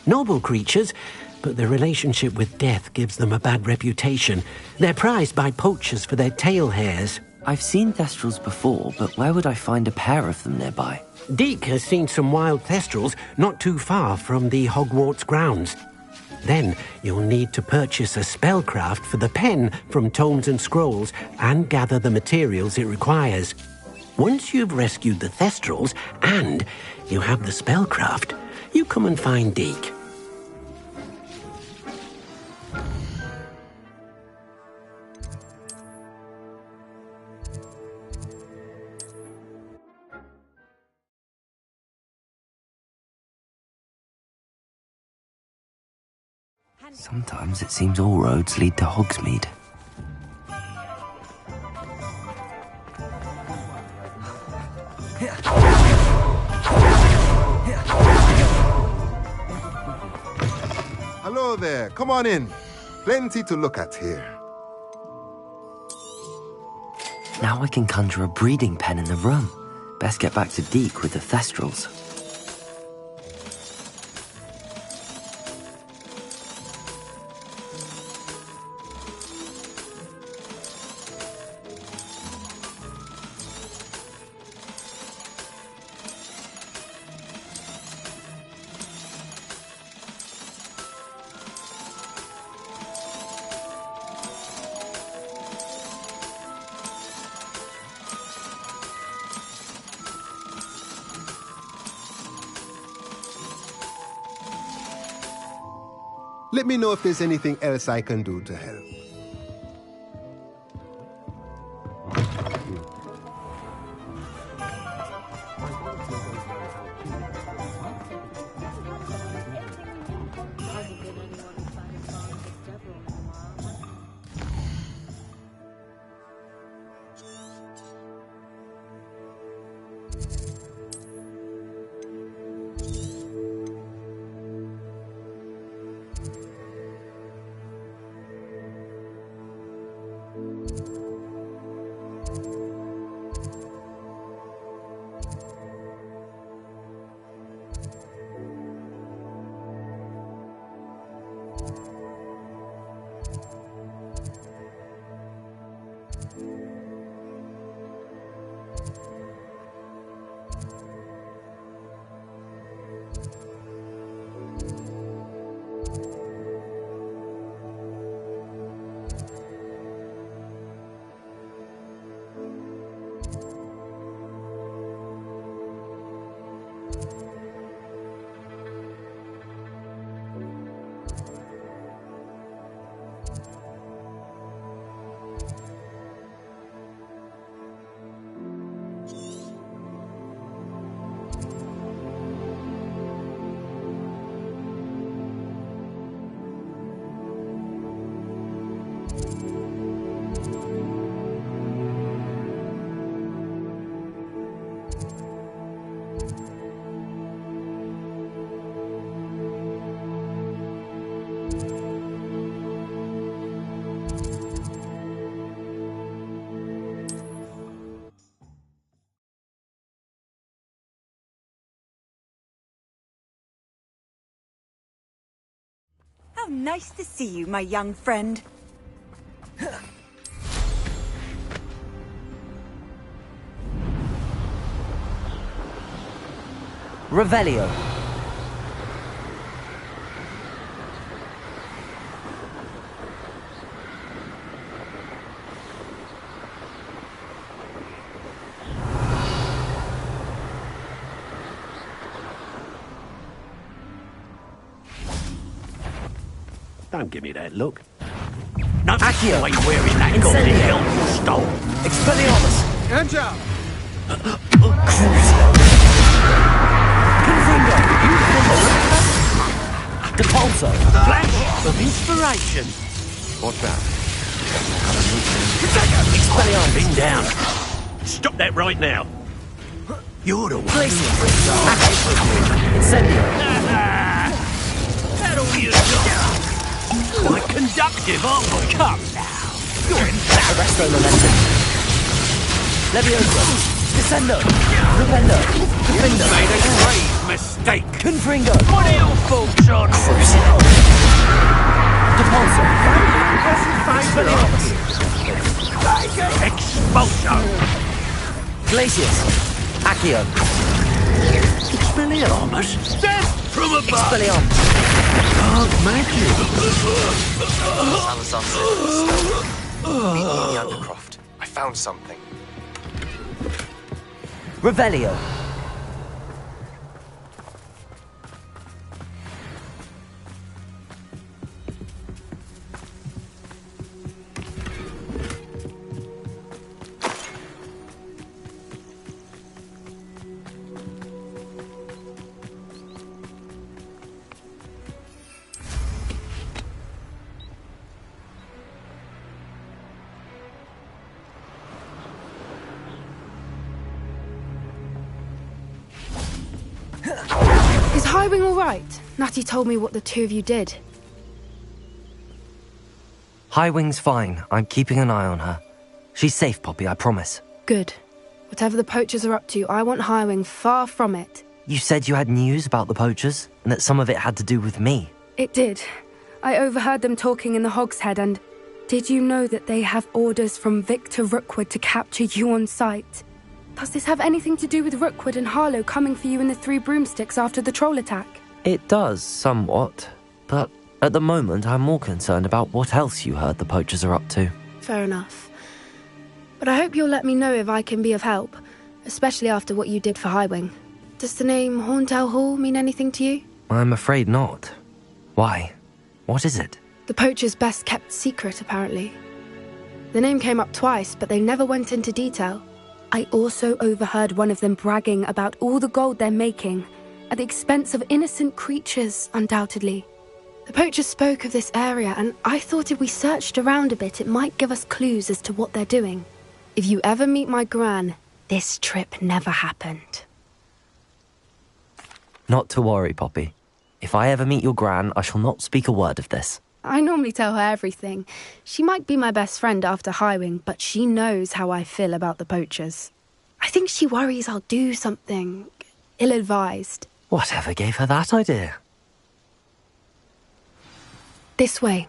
[SPEAKER 9] Noble creatures, but their relationship with death gives them a bad reputation. They're prized by poachers for their tail hairs.
[SPEAKER 1] I've seen thestrals before, but where would I find a pair of them nearby?
[SPEAKER 9] Deke has seen some wild thestrals not too far from the Hogwarts grounds. Then you'll need to purchase a spellcraft for the pen from Tomes and Scrolls and gather the materials it requires. Once you've rescued the thestrals and you have the spellcraft, you come and find Deke.
[SPEAKER 1] Sometimes it seems all roads lead to Hogsmeade.
[SPEAKER 15] Hello there, come on in. Plenty to look at here.
[SPEAKER 1] Now I can conjure a breeding pen in the room. Best get back to Deke with the thestrals.
[SPEAKER 15] Let me know if there's anything else I can do to help.
[SPEAKER 13] How nice to see you, my young friend.
[SPEAKER 1] Revelio.
[SPEAKER 9] Don't give me that look.
[SPEAKER 7] No,
[SPEAKER 1] Accio.
[SPEAKER 7] why you wearing that goddamn helmet you stole?
[SPEAKER 1] Expelliarmus.
[SPEAKER 8] Hands up!
[SPEAKER 1] Crucio. Confringo. Depulso.
[SPEAKER 7] Flash of inspiration.
[SPEAKER 8] What's that?
[SPEAKER 1] Expelliarmus.
[SPEAKER 7] Bring down. Stop that right now. You're the one who
[SPEAKER 1] Incendio.
[SPEAKER 7] That all you got? Quite conductive, aren't we? Come now. You're embarrassed.
[SPEAKER 1] Arresto Momentum. Leviosa. Descendo. Rependo. Defendo.
[SPEAKER 7] Made a grave mistake.
[SPEAKER 1] Confringo.
[SPEAKER 7] What are your thoughts on
[SPEAKER 1] Crucio. Depulso.
[SPEAKER 7] Expulsion?
[SPEAKER 1] Glacius. Accio.
[SPEAKER 7] Expelliarmus? Death from above!
[SPEAKER 1] Expelliarmus!
[SPEAKER 7] Dark magic!
[SPEAKER 16] Salazar said meet me in the Undercroft. I found something.
[SPEAKER 1] Revelio.
[SPEAKER 11] Is Highwing all right? Natty told me what the two of you did.
[SPEAKER 1] Highwing's fine. I'm keeping an eye on her. She's safe, Poppy, I promise.
[SPEAKER 11] Good. Whatever the poachers are up to, I want Highwing far from it.
[SPEAKER 1] You said you had news about the poachers, and that some of it had to do with me.
[SPEAKER 11] It did. I overheard them talking in the Hogshead, and did you know that they have orders from Victor Rookwood to capture you on sight? Does this have anything to do with Rookwood and Harlow coming for you in the Three Broomsticks after the troll attack?
[SPEAKER 1] It does, somewhat. But at the moment, I'm more concerned about what else you heard the poachers are up to.
[SPEAKER 11] Fair enough. But I hope you'll let me know if I can be of help, especially after what you did for Highwing. Does the name Horntail Hall mean anything to you?
[SPEAKER 1] I'm afraid not. Why? What is it?
[SPEAKER 11] The poachers' best kept secret, apparently. The name came up twice, but they never went into detail. I also overheard one of them bragging about all the gold they're making, at the expense of innocent creatures, undoubtedly. The poachers spoke of this area, and I thought if we searched around a bit, it might give us clues as to what they're doing. If you ever meet my gran, this trip never happened.
[SPEAKER 1] Not to worry, Poppy. If I ever meet your gran, I shall not speak a word of this.
[SPEAKER 11] I normally tell her everything. She might be my best friend after Highwing, but she knows how I feel about the poachers. I think she worries I'll do something ill-advised.
[SPEAKER 1] Whatever gave her that idea?
[SPEAKER 11] This way.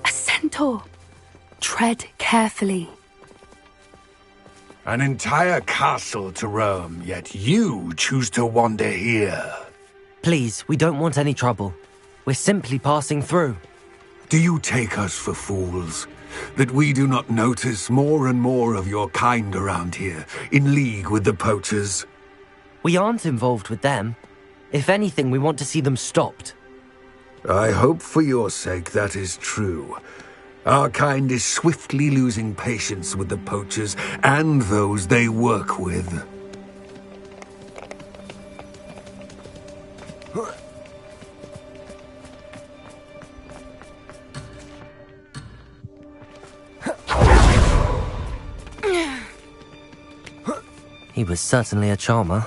[SPEAKER 11] A centaur. Tread carefully.
[SPEAKER 4] An entire castle to roam, yet you choose to wander here.
[SPEAKER 1] Please, we don't want any trouble. We're simply passing through.
[SPEAKER 4] Do you take us for fools? That we do not notice more and more of your kind around here, in league with the poachers?
[SPEAKER 1] We aren't involved with them. If anything, we want to see them stopped.
[SPEAKER 4] I hope for your sake that is true. Our kind is swiftly losing patience with the poachers and those they work with.
[SPEAKER 1] He was certainly a charmer.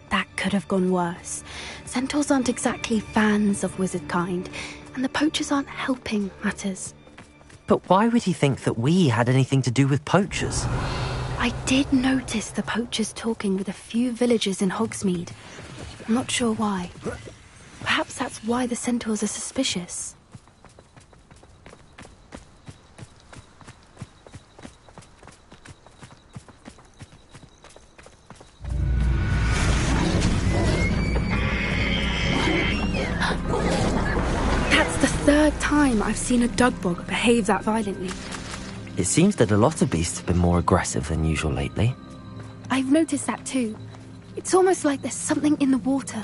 [SPEAKER 11] That could have gone worse. Centaurs aren't exactly fans of wizard kind, and the poachers aren't helping matters.
[SPEAKER 1] But why would he think that we had anything to do with poachers?
[SPEAKER 11] I did notice the poachers talking with a few villagers in Hogsmeade. I'm not sure why. Perhaps that's why the centaurs are suspicious. That's the third time I've seen a dugbog behave that violently.
[SPEAKER 1] It seems that a lot of beasts have been more aggressive than usual lately.
[SPEAKER 11] I've noticed that too. It's almost like there's something in the water.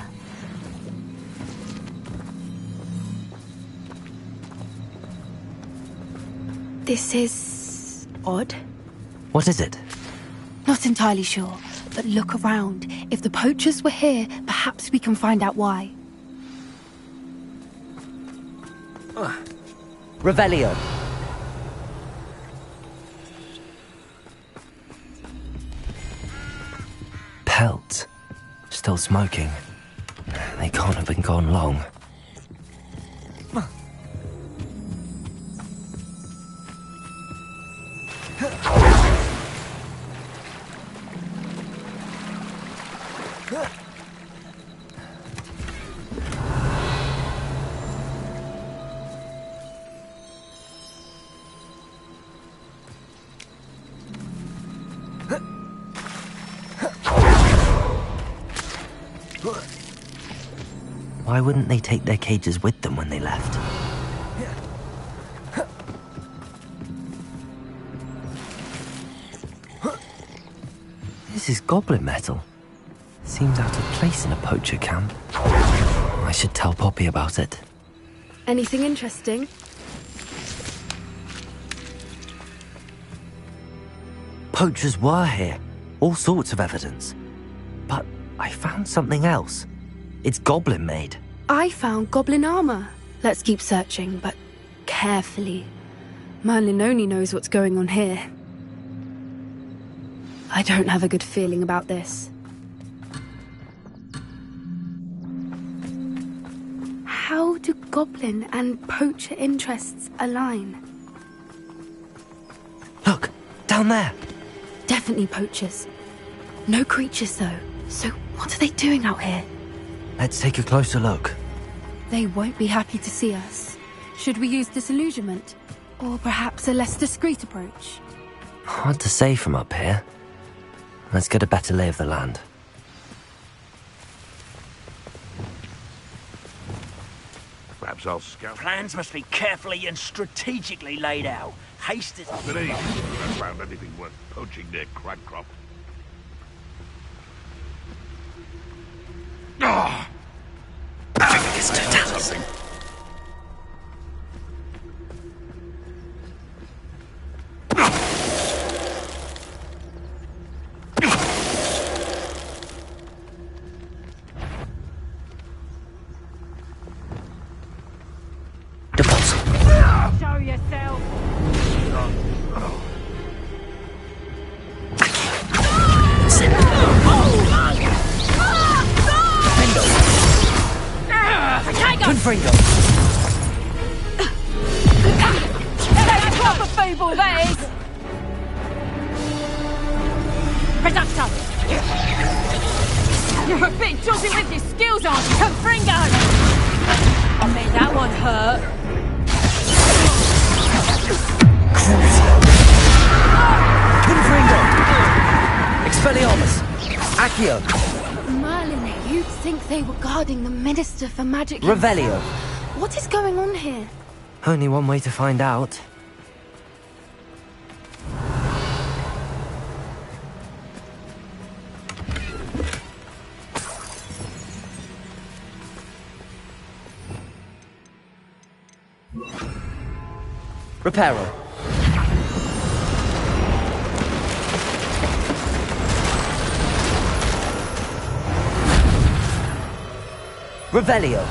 [SPEAKER 11] This is odd.
[SPEAKER 1] What is it?
[SPEAKER 11] Not entirely sure, but look around. If the poachers were here, perhaps we can find out why.
[SPEAKER 1] Revelio. Pelt. Still smoking. They can't have been gone long. Why wouldn't they take their cages with them when they left? This is goblin metal. Seems out of place in a poacher camp. I should tell Poppy about it.
[SPEAKER 11] Anything interesting?
[SPEAKER 1] Poachers were here. All sorts of evidence. But I found something else. It's goblin made.
[SPEAKER 11] I found goblin armor. Let's keep searching, but carefully. Merlin only knows what's going on here. I don't have a good feeling about this. How do goblin and poacher interests align?
[SPEAKER 1] Look, down there.
[SPEAKER 11] Definitely poachers. No creatures, though. So what are they doing out here?
[SPEAKER 1] Let's take a closer look.
[SPEAKER 11] They won't be happy to see us. Should we use disillusionment? Or perhaps a less discreet approach?
[SPEAKER 1] Hard to say from up here. Let's get a better lay of the land.
[SPEAKER 17] Perhaps I'll scout.
[SPEAKER 6] Plans must be carefully and strategically laid out. Haste is...
[SPEAKER 17] Good evening. Have I found anything worth poaching near Cragcroft? Ah!
[SPEAKER 1] It's Totalis.
[SPEAKER 18] Show yourself!
[SPEAKER 1] Confringo!
[SPEAKER 18] That's proper feeble, that is! Reducto! You're a bit dodgy with your skills, aren't you? Confringo! I mean, that one hurt.
[SPEAKER 1] Confringo! Expelliarmus! Accio!
[SPEAKER 11] Merlin, you'd think they were guarding the Minister for Magic.
[SPEAKER 1] Revelio!
[SPEAKER 11] What is going on here?
[SPEAKER 1] Only one way to find out. Reparo. Revelio.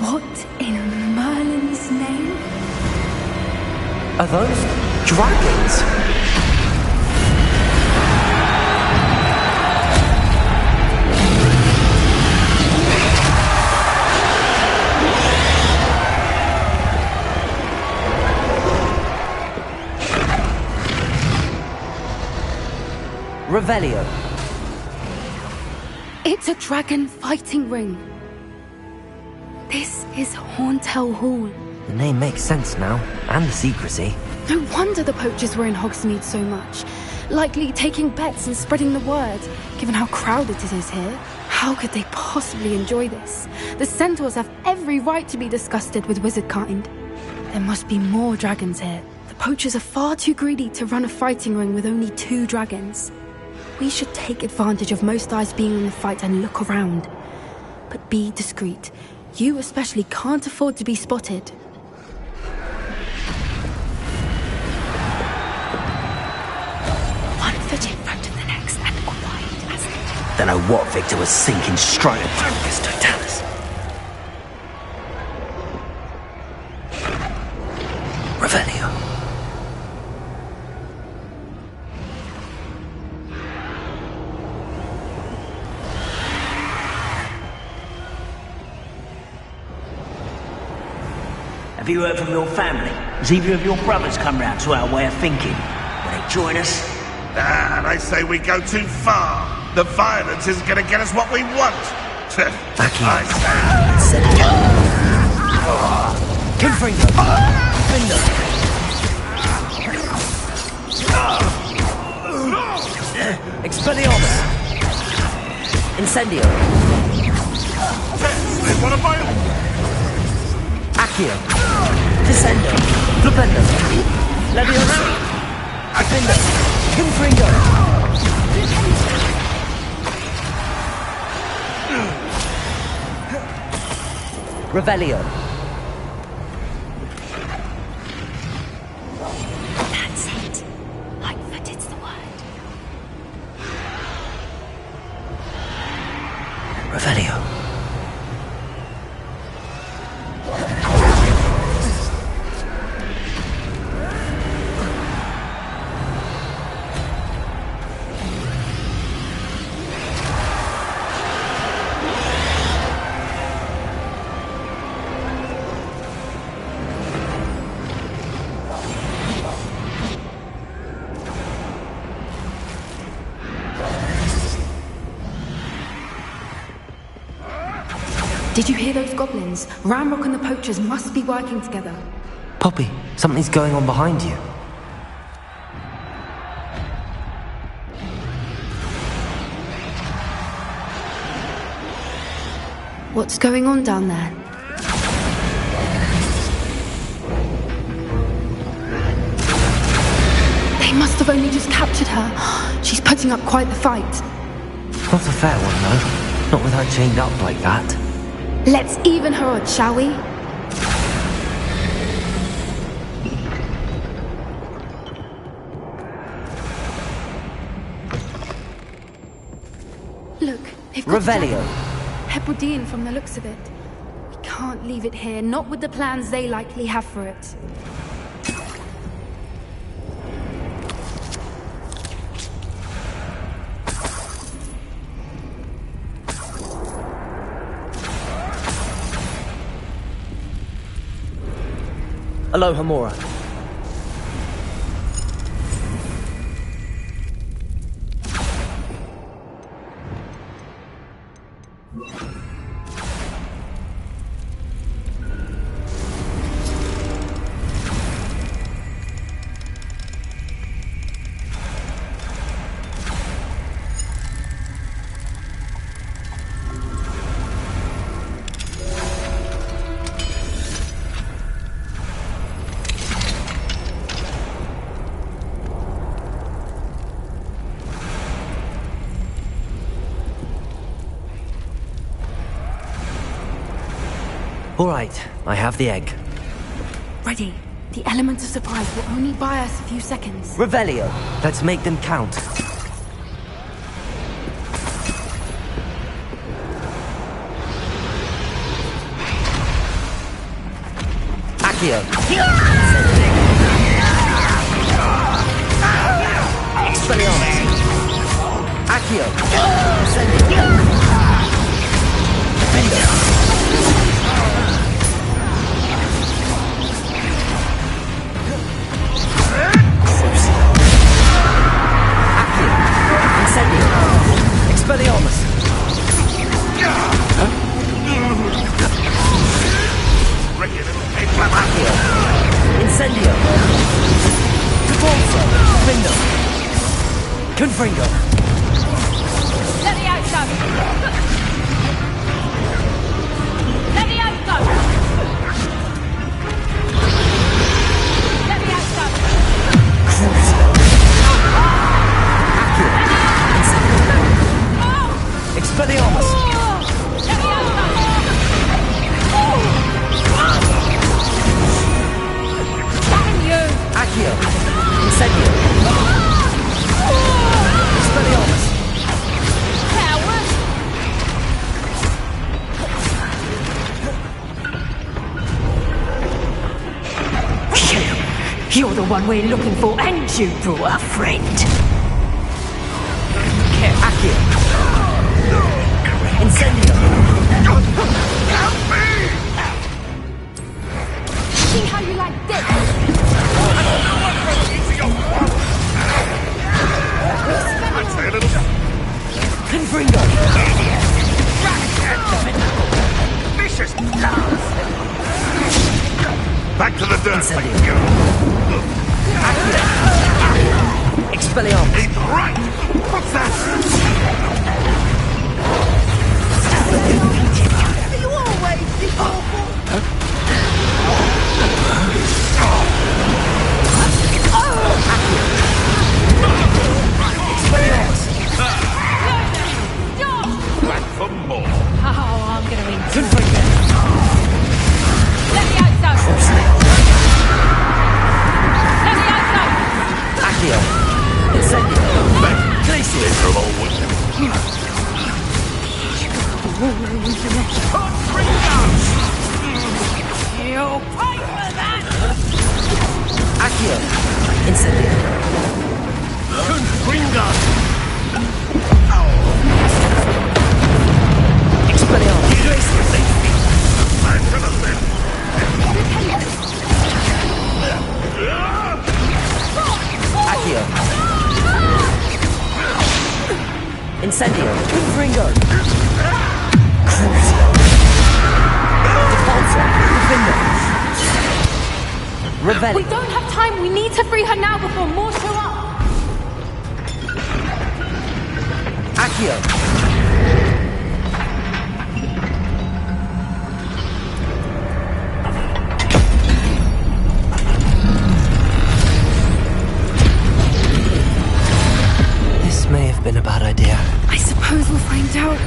[SPEAKER 11] What in Merlin's name?
[SPEAKER 1] Are those dragons? Revelio.
[SPEAKER 11] It's a dragon fighting ring. This is Hauntel Hall.
[SPEAKER 1] The name makes sense now, and the secrecy.
[SPEAKER 11] No wonder the poachers were in Hogsmeade so much. Likely taking bets and spreading the word, given how crowded it is here. How could they possibly enjoy this? The centaurs have every right to be disgusted with wizard kind. There must be more dragons here. The poachers are far too greedy to run a fighting ring with only 2 dragons. We should take advantage of most eyes being on the fight and look around. But be discreet. You especially can't afford to be spotted. One foot in front of the next and quiet as it.
[SPEAKER 1] Don't know what Victor was sinking straight at Focus Totalis. Revelio.
[SPEAKER 6] Have you heard from your family? Has either of your brothers come round to our way of thinking? Will they join us?
[SPEAKER 17] Nah, they say we go too far. The violence isn't going to get us what we want.
[SPEAKER 1] Confringo! Findo! Expelliarmus! Incendio!
[SPEAKER 17] They want to fight?
[SPEAKER 1] Accio! Descendo! Flipendo! Leviosa! Findo! Confringo! Revelio!
[SPEAKER 18] That's it. Lightfooted's the word.
[SPEAKER 1] Revelio.
[SPEAKER 11] Did you hear those goblins? Ranrock and the poachers must be working together.
[SPEAKER 1] Poppy, something's going on behind you.
[SPEAKER 11] What's going on down there? They must have only just captured her. She's putting up quite the fight.
[SPEAKER 1] Not a fair one, though. Not with her chained up like that.
[SPEAKER 11] Let's even her odds, shall we? Look, they've got
[SPEAKER 1] Revelio.
[SPEAKER 11] Hebridean from the looks of it. We can't leave it here, not with the plans they likely have for it.
[SPEAKER 1] Alohomora. All right, I have the egg.
[SPEAKER 11] Ready. The element of surprise will only buy us a few seconds.
[SPEAKER 1] Revelio. Let's make them count. Accio. Expelliarmus. Accio. Findo. Expelliarmus! Accio! Incendio! Cabalzo! Findo! Confringo!
[SPEAKER 18] Let me out, son! Let me out, son! Let me out, son!
[SPEAKER 1] Crucio! Accio! Incendio! Expelliarmus!
[SPEAKER 18] Let me out, son! Damn you!
[SPEAKER 1] Accio! Incendio! Expelliarmus!
[SPEAKER 18] Coward!
[SPEAKER 19] You're the one we're looking for, and you brought a friend.
[SPEAKER 1] Accio! Incendio!
[SPEAKER 17] Help me!
[SPEAKER 1] Confringo!
[SPEAKER 17] Vicious blast! Back to the dirt, thank you!
[SPEAKER 1] Expelliarmus!
[SPEAKER 17] Right! What's that?
[SPEAKER 12] Are you always this awful?
[SPEAKER 17] Back for more.
[SPEAKER 18] Oh, I'm gonna enjoy it. Let me out, though. Let me out, though.
[SPEAKER 1] Accio! Incendio! Glacius!
[SPEAKER 17] Literal wisdom.
[SPEAKER 18] You'll pay for that!
[SPEAKER 1] Accio! Incendio!
[SPEAKER 17] Confringo!
[SPEAKER 1] Expelliarmus! Glacius!
[SPEAKER 17] Back to the left.
[SPEAKER 1] Accio! Incendio! Confringo! Crucio! Depulso! Confringo! Revelli!
[SPEAKER 14] We don't have time. We need to free her now before more show up.
[SPEAKER 1] Accio! This may have been a bad idea.
[SPEAKER 11] I suppose we'll find out.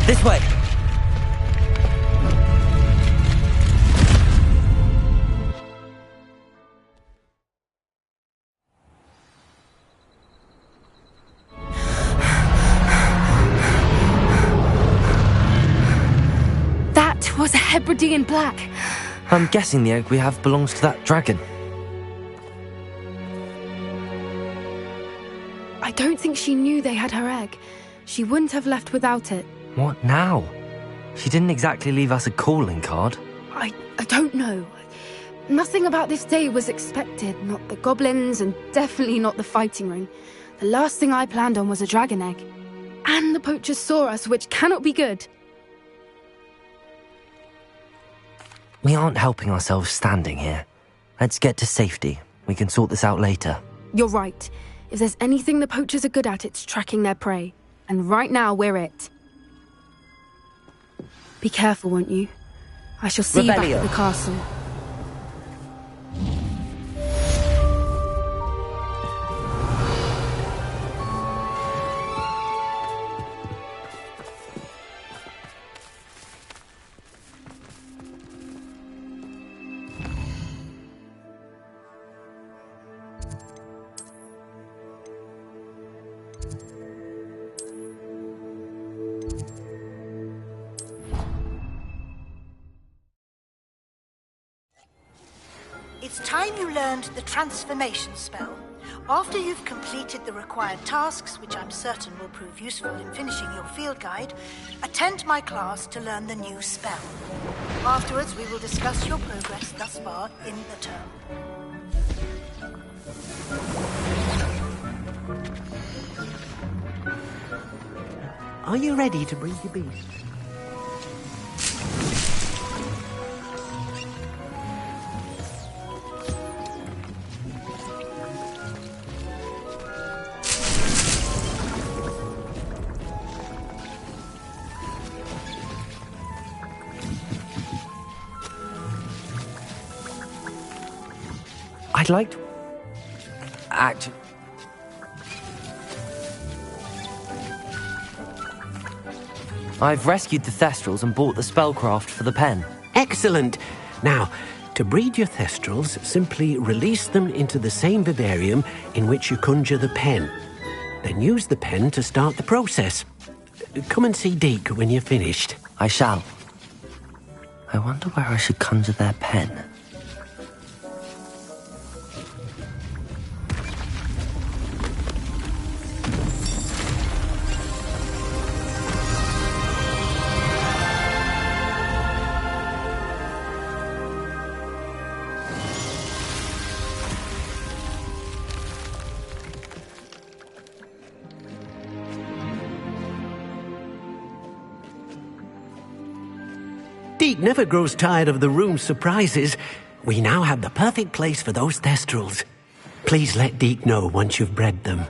[SPEAKER 11] This way! That was a Hebridean black.
[SPEAKER 1] I'm guessing the egg we have belongs to that dragon.
[SPEAKER 11] I don't think she knew they had her egg. She wouldn't have left without it.
[SPEAKER 1] What now? She didn't exactly leave us a calling card.
[SPEAKER 11] I don't know. Nothing about this day was expected. Not the goblins, and definitely not the fighting ring. The last thing I planned on was a dragon egg. And the poachers saw us, which cannot be good.
[SPEAKER 1] We aren't helping ourselves standing here. Let's get to safety. We can sort this out later.
[SPEAKER 11] You're right. If there's anything the poachers are good at, it's tracking their prey. And right now, we're it. Be careful, won't you? I shall see you back at the castle.
[SPEAKER 12] It's time you learned the transformation spell. After you've completed the required tasks, which I'm certain will prove useful in finishing your field guide, attend my class to learn the new spell. Afterwards, we will discuss your progress thus far in the term.
[SPEAKER 6] Are you ready to bring your beast?
[SPEAKER 1] like to... Actually... I've rescued the Thestrals and bought the spellcraft for the pen.
[SPEAKER 9] Excellent! Now, to breed your Thestrals, simply release them into the same vivarium in which you conjure the pen. Then use the pen to start the process. Come and see Deke when you're finished.
[SPEAKER 1] I shall. I wonder where I should conjure their pen.
[SPEAKER 9] Deke never grows tired of the room's surprises. We now have the perfect place for those Thestrals. Please let Deke know once you've bred them.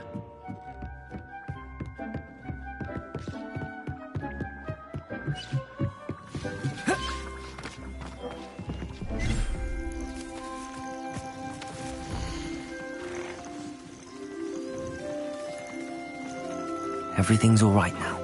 [SPEAKER 1] Everything's all right now.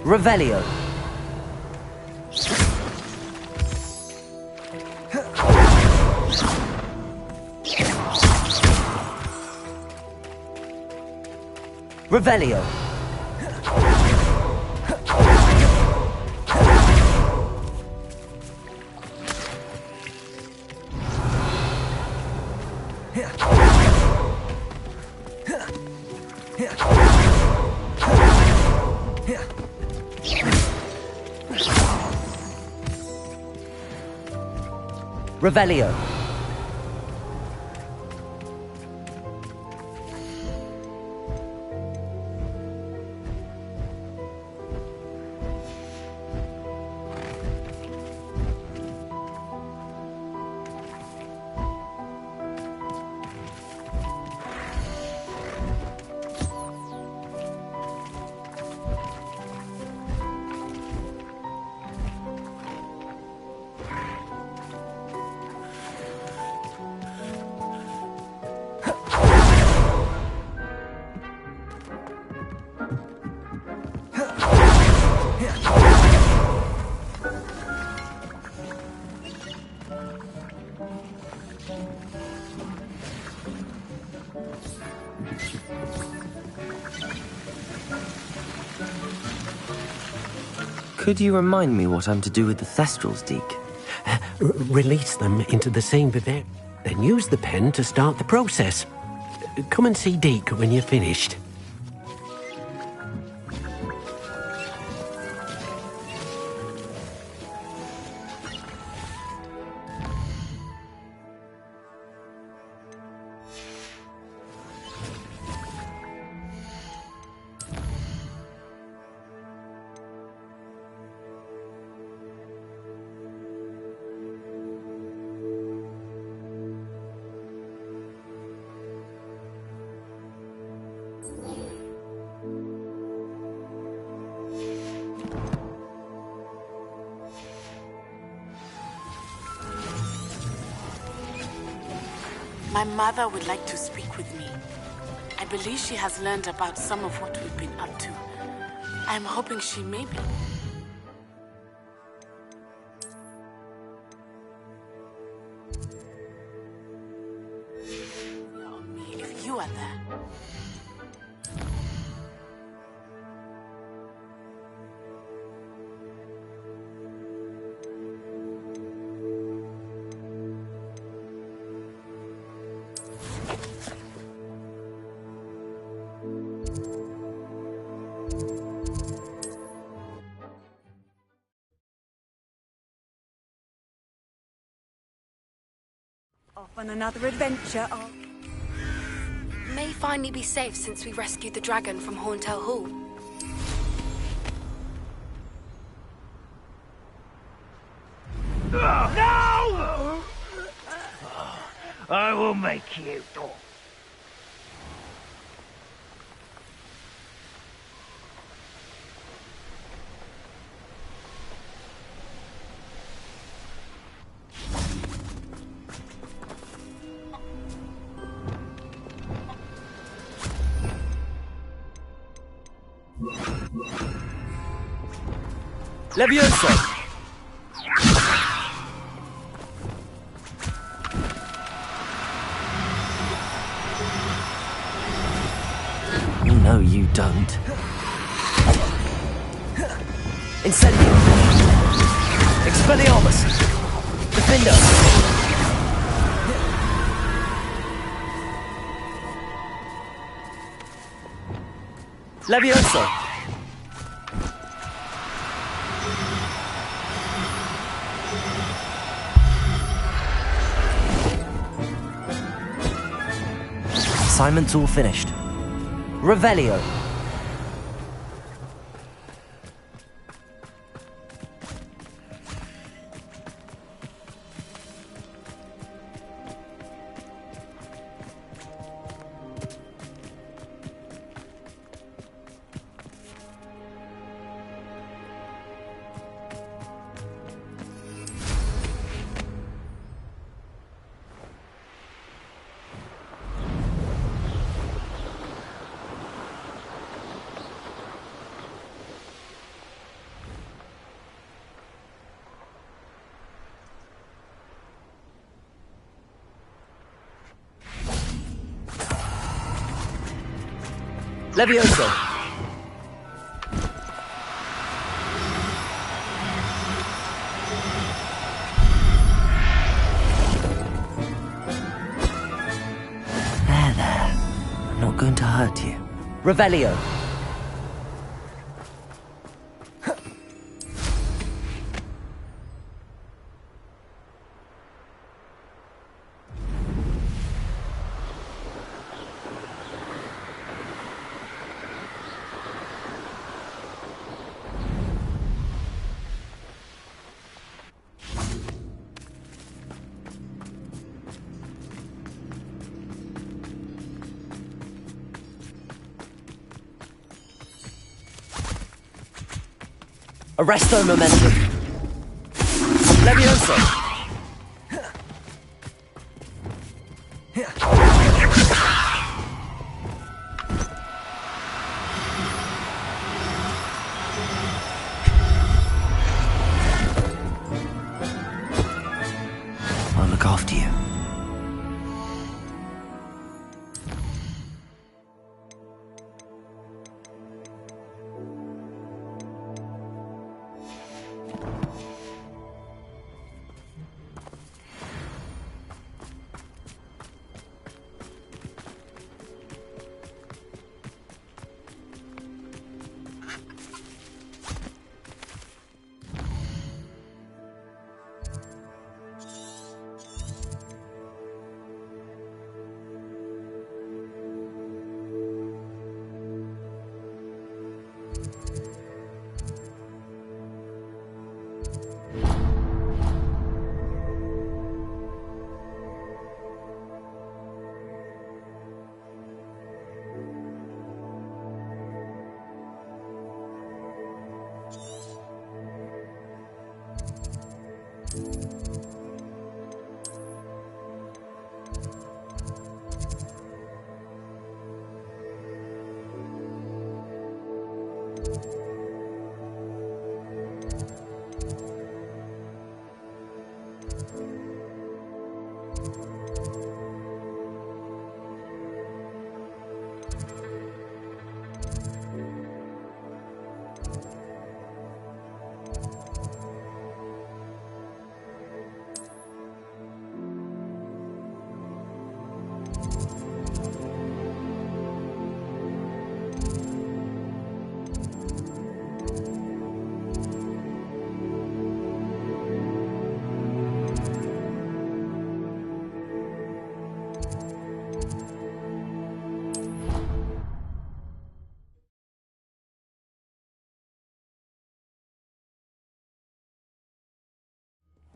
[SPEAKER 1] Revelio. Revelio. Revelio. Could you remind me what I'm to do with the Thestrals, Deke?
[SPEAKER 9] Release them into the same vivet, then use the pen to start the process. Come and see Deke when you're finished.
[SPEAKER 20] My mother would like to speak with me. I believe she has learned about some of what we've been up to. I'm hoping she may be. Tell me if you are there.
[SPEAKER 21] Off on another adventure,
[SPEAKER 11] May finally be safe since we rescued the dragon from Horntail Hall.
[SPEAKER 6] No! I will make you talk.
[SPEAKER 1] Levioso! No, you don't. Incendio! Expelliarmus! Defender! Levioso! Assignment's all finished. Revelio. Levioso. There. I'm not going to hurt you. Revelio. Arresto momentum. Levioso. I'll look after you.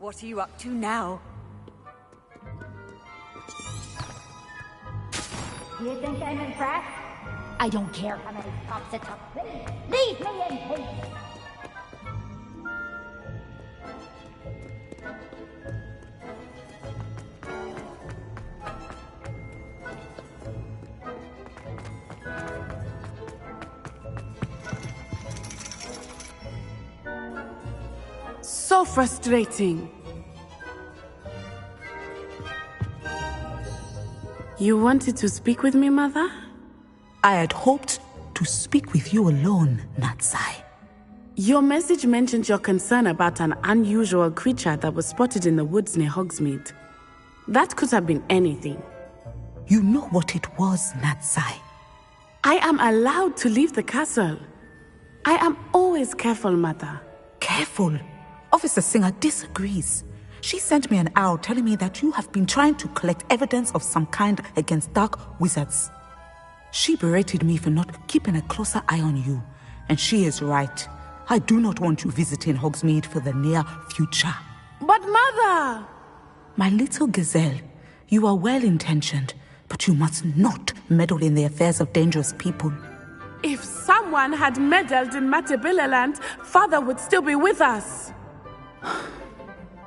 [SPEAKER 21] What are you up to now?
[SPEAKER 5] You think I'm impressed? I don't care how many cops it took. Leave me in peace!
[SPEAKER 20] So frustrating. You wanted to speak with me, Mother?
[SPEAKER 22] I had hoped to speak with you alone, Natsai.
[SPEAKER 20] Your message mentioned your concern about an unusual creature that was spotted in the woods near Hogsmeade. That could have been anything.
[SPEAKER 22] You know what it was, Natsai.
[SPEAKER 20] I am allowed to leave the castle. I am always careful, Mother.
[SPEAKER 22] Careful? Officer Singer disagrees. She sent me an owl telling me that you have been trying to collect evidence of some kind against dark wizards. She berated me for not keeping a closer eye on you, and she is right. I do not want you visiting Hogsmeade for the near future.
[SPEAKER 20] But Mother!
[SPEAKER 22] My little gazelle, you are well-intentioned, but you must not meddle in the affairs of dangerous people.
[SPEAKER 20] If someone had meddled in Matabeleland, Father would still be with us.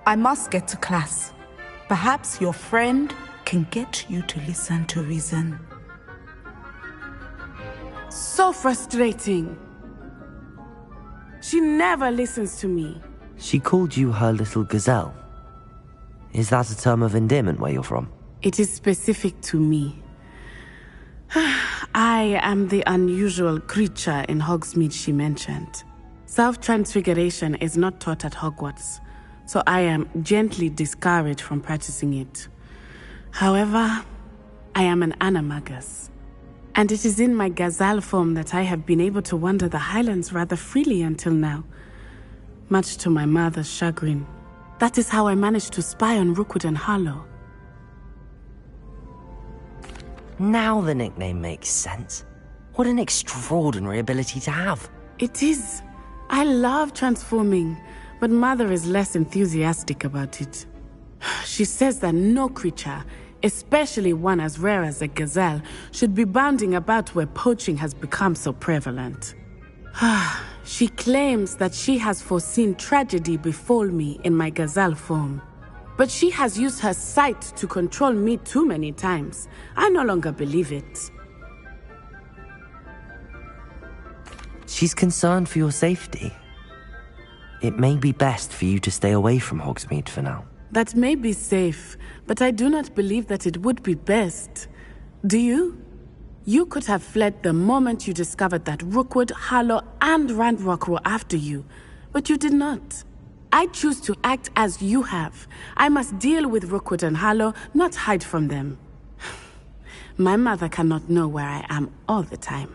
[SPEAKER 22] I must get to class. Perhaps your friend can get you to listen to reason.
[SPEAKER 20] So frustrating. She never listens to me.
[SPEAKER 1] She called you her little gazelle. Is that a term of endearment where you're from?
[SPEAKER 20] It is specific to me. I am the unusual creature in Hogsmeade she mentioned. Self-transfiguration is not taught at Hogwarts, so I am gently discouraged from practicing it. However, I am an animagus, and it is in my gazelle form that I have been able to wander the Highlands rather freely until now, much to my mother's chagrin. That is how I managed to spy on Rookwood and Harlow.
[SPEAKER 1] Now the nickname makes sense. What an extraordinary ability to have.
[SPEAKER 20] It is. I love transforming, but Mother is less enthusiastic about it. She says that no creature, especially one as rare as a gazelle, should be bounding about where poaching has become so prevalent. She claims that she has foreseen tragedy befall me in my gazelle form. But she has used her sight to control me too many times. I no longer believe it.
[SPEAKER 1] She's concerned for your safety. It may be best for you to stay away from Hogsmeade for now.
[SPEAKER 20] That may be safe, but I do not believe that it would be best. Do you? You could have fled the moment you discovered that Rookwood, Harlow, and Ranrock were after you, but you did not. I choose to act as you have. I must deal with Rookwood and Harlow, not hide from them. My mother cannot know where I am all the time.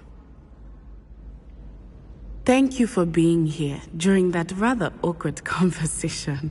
[SPEAKER 20] Thank you for being here during that rather awkward conversation.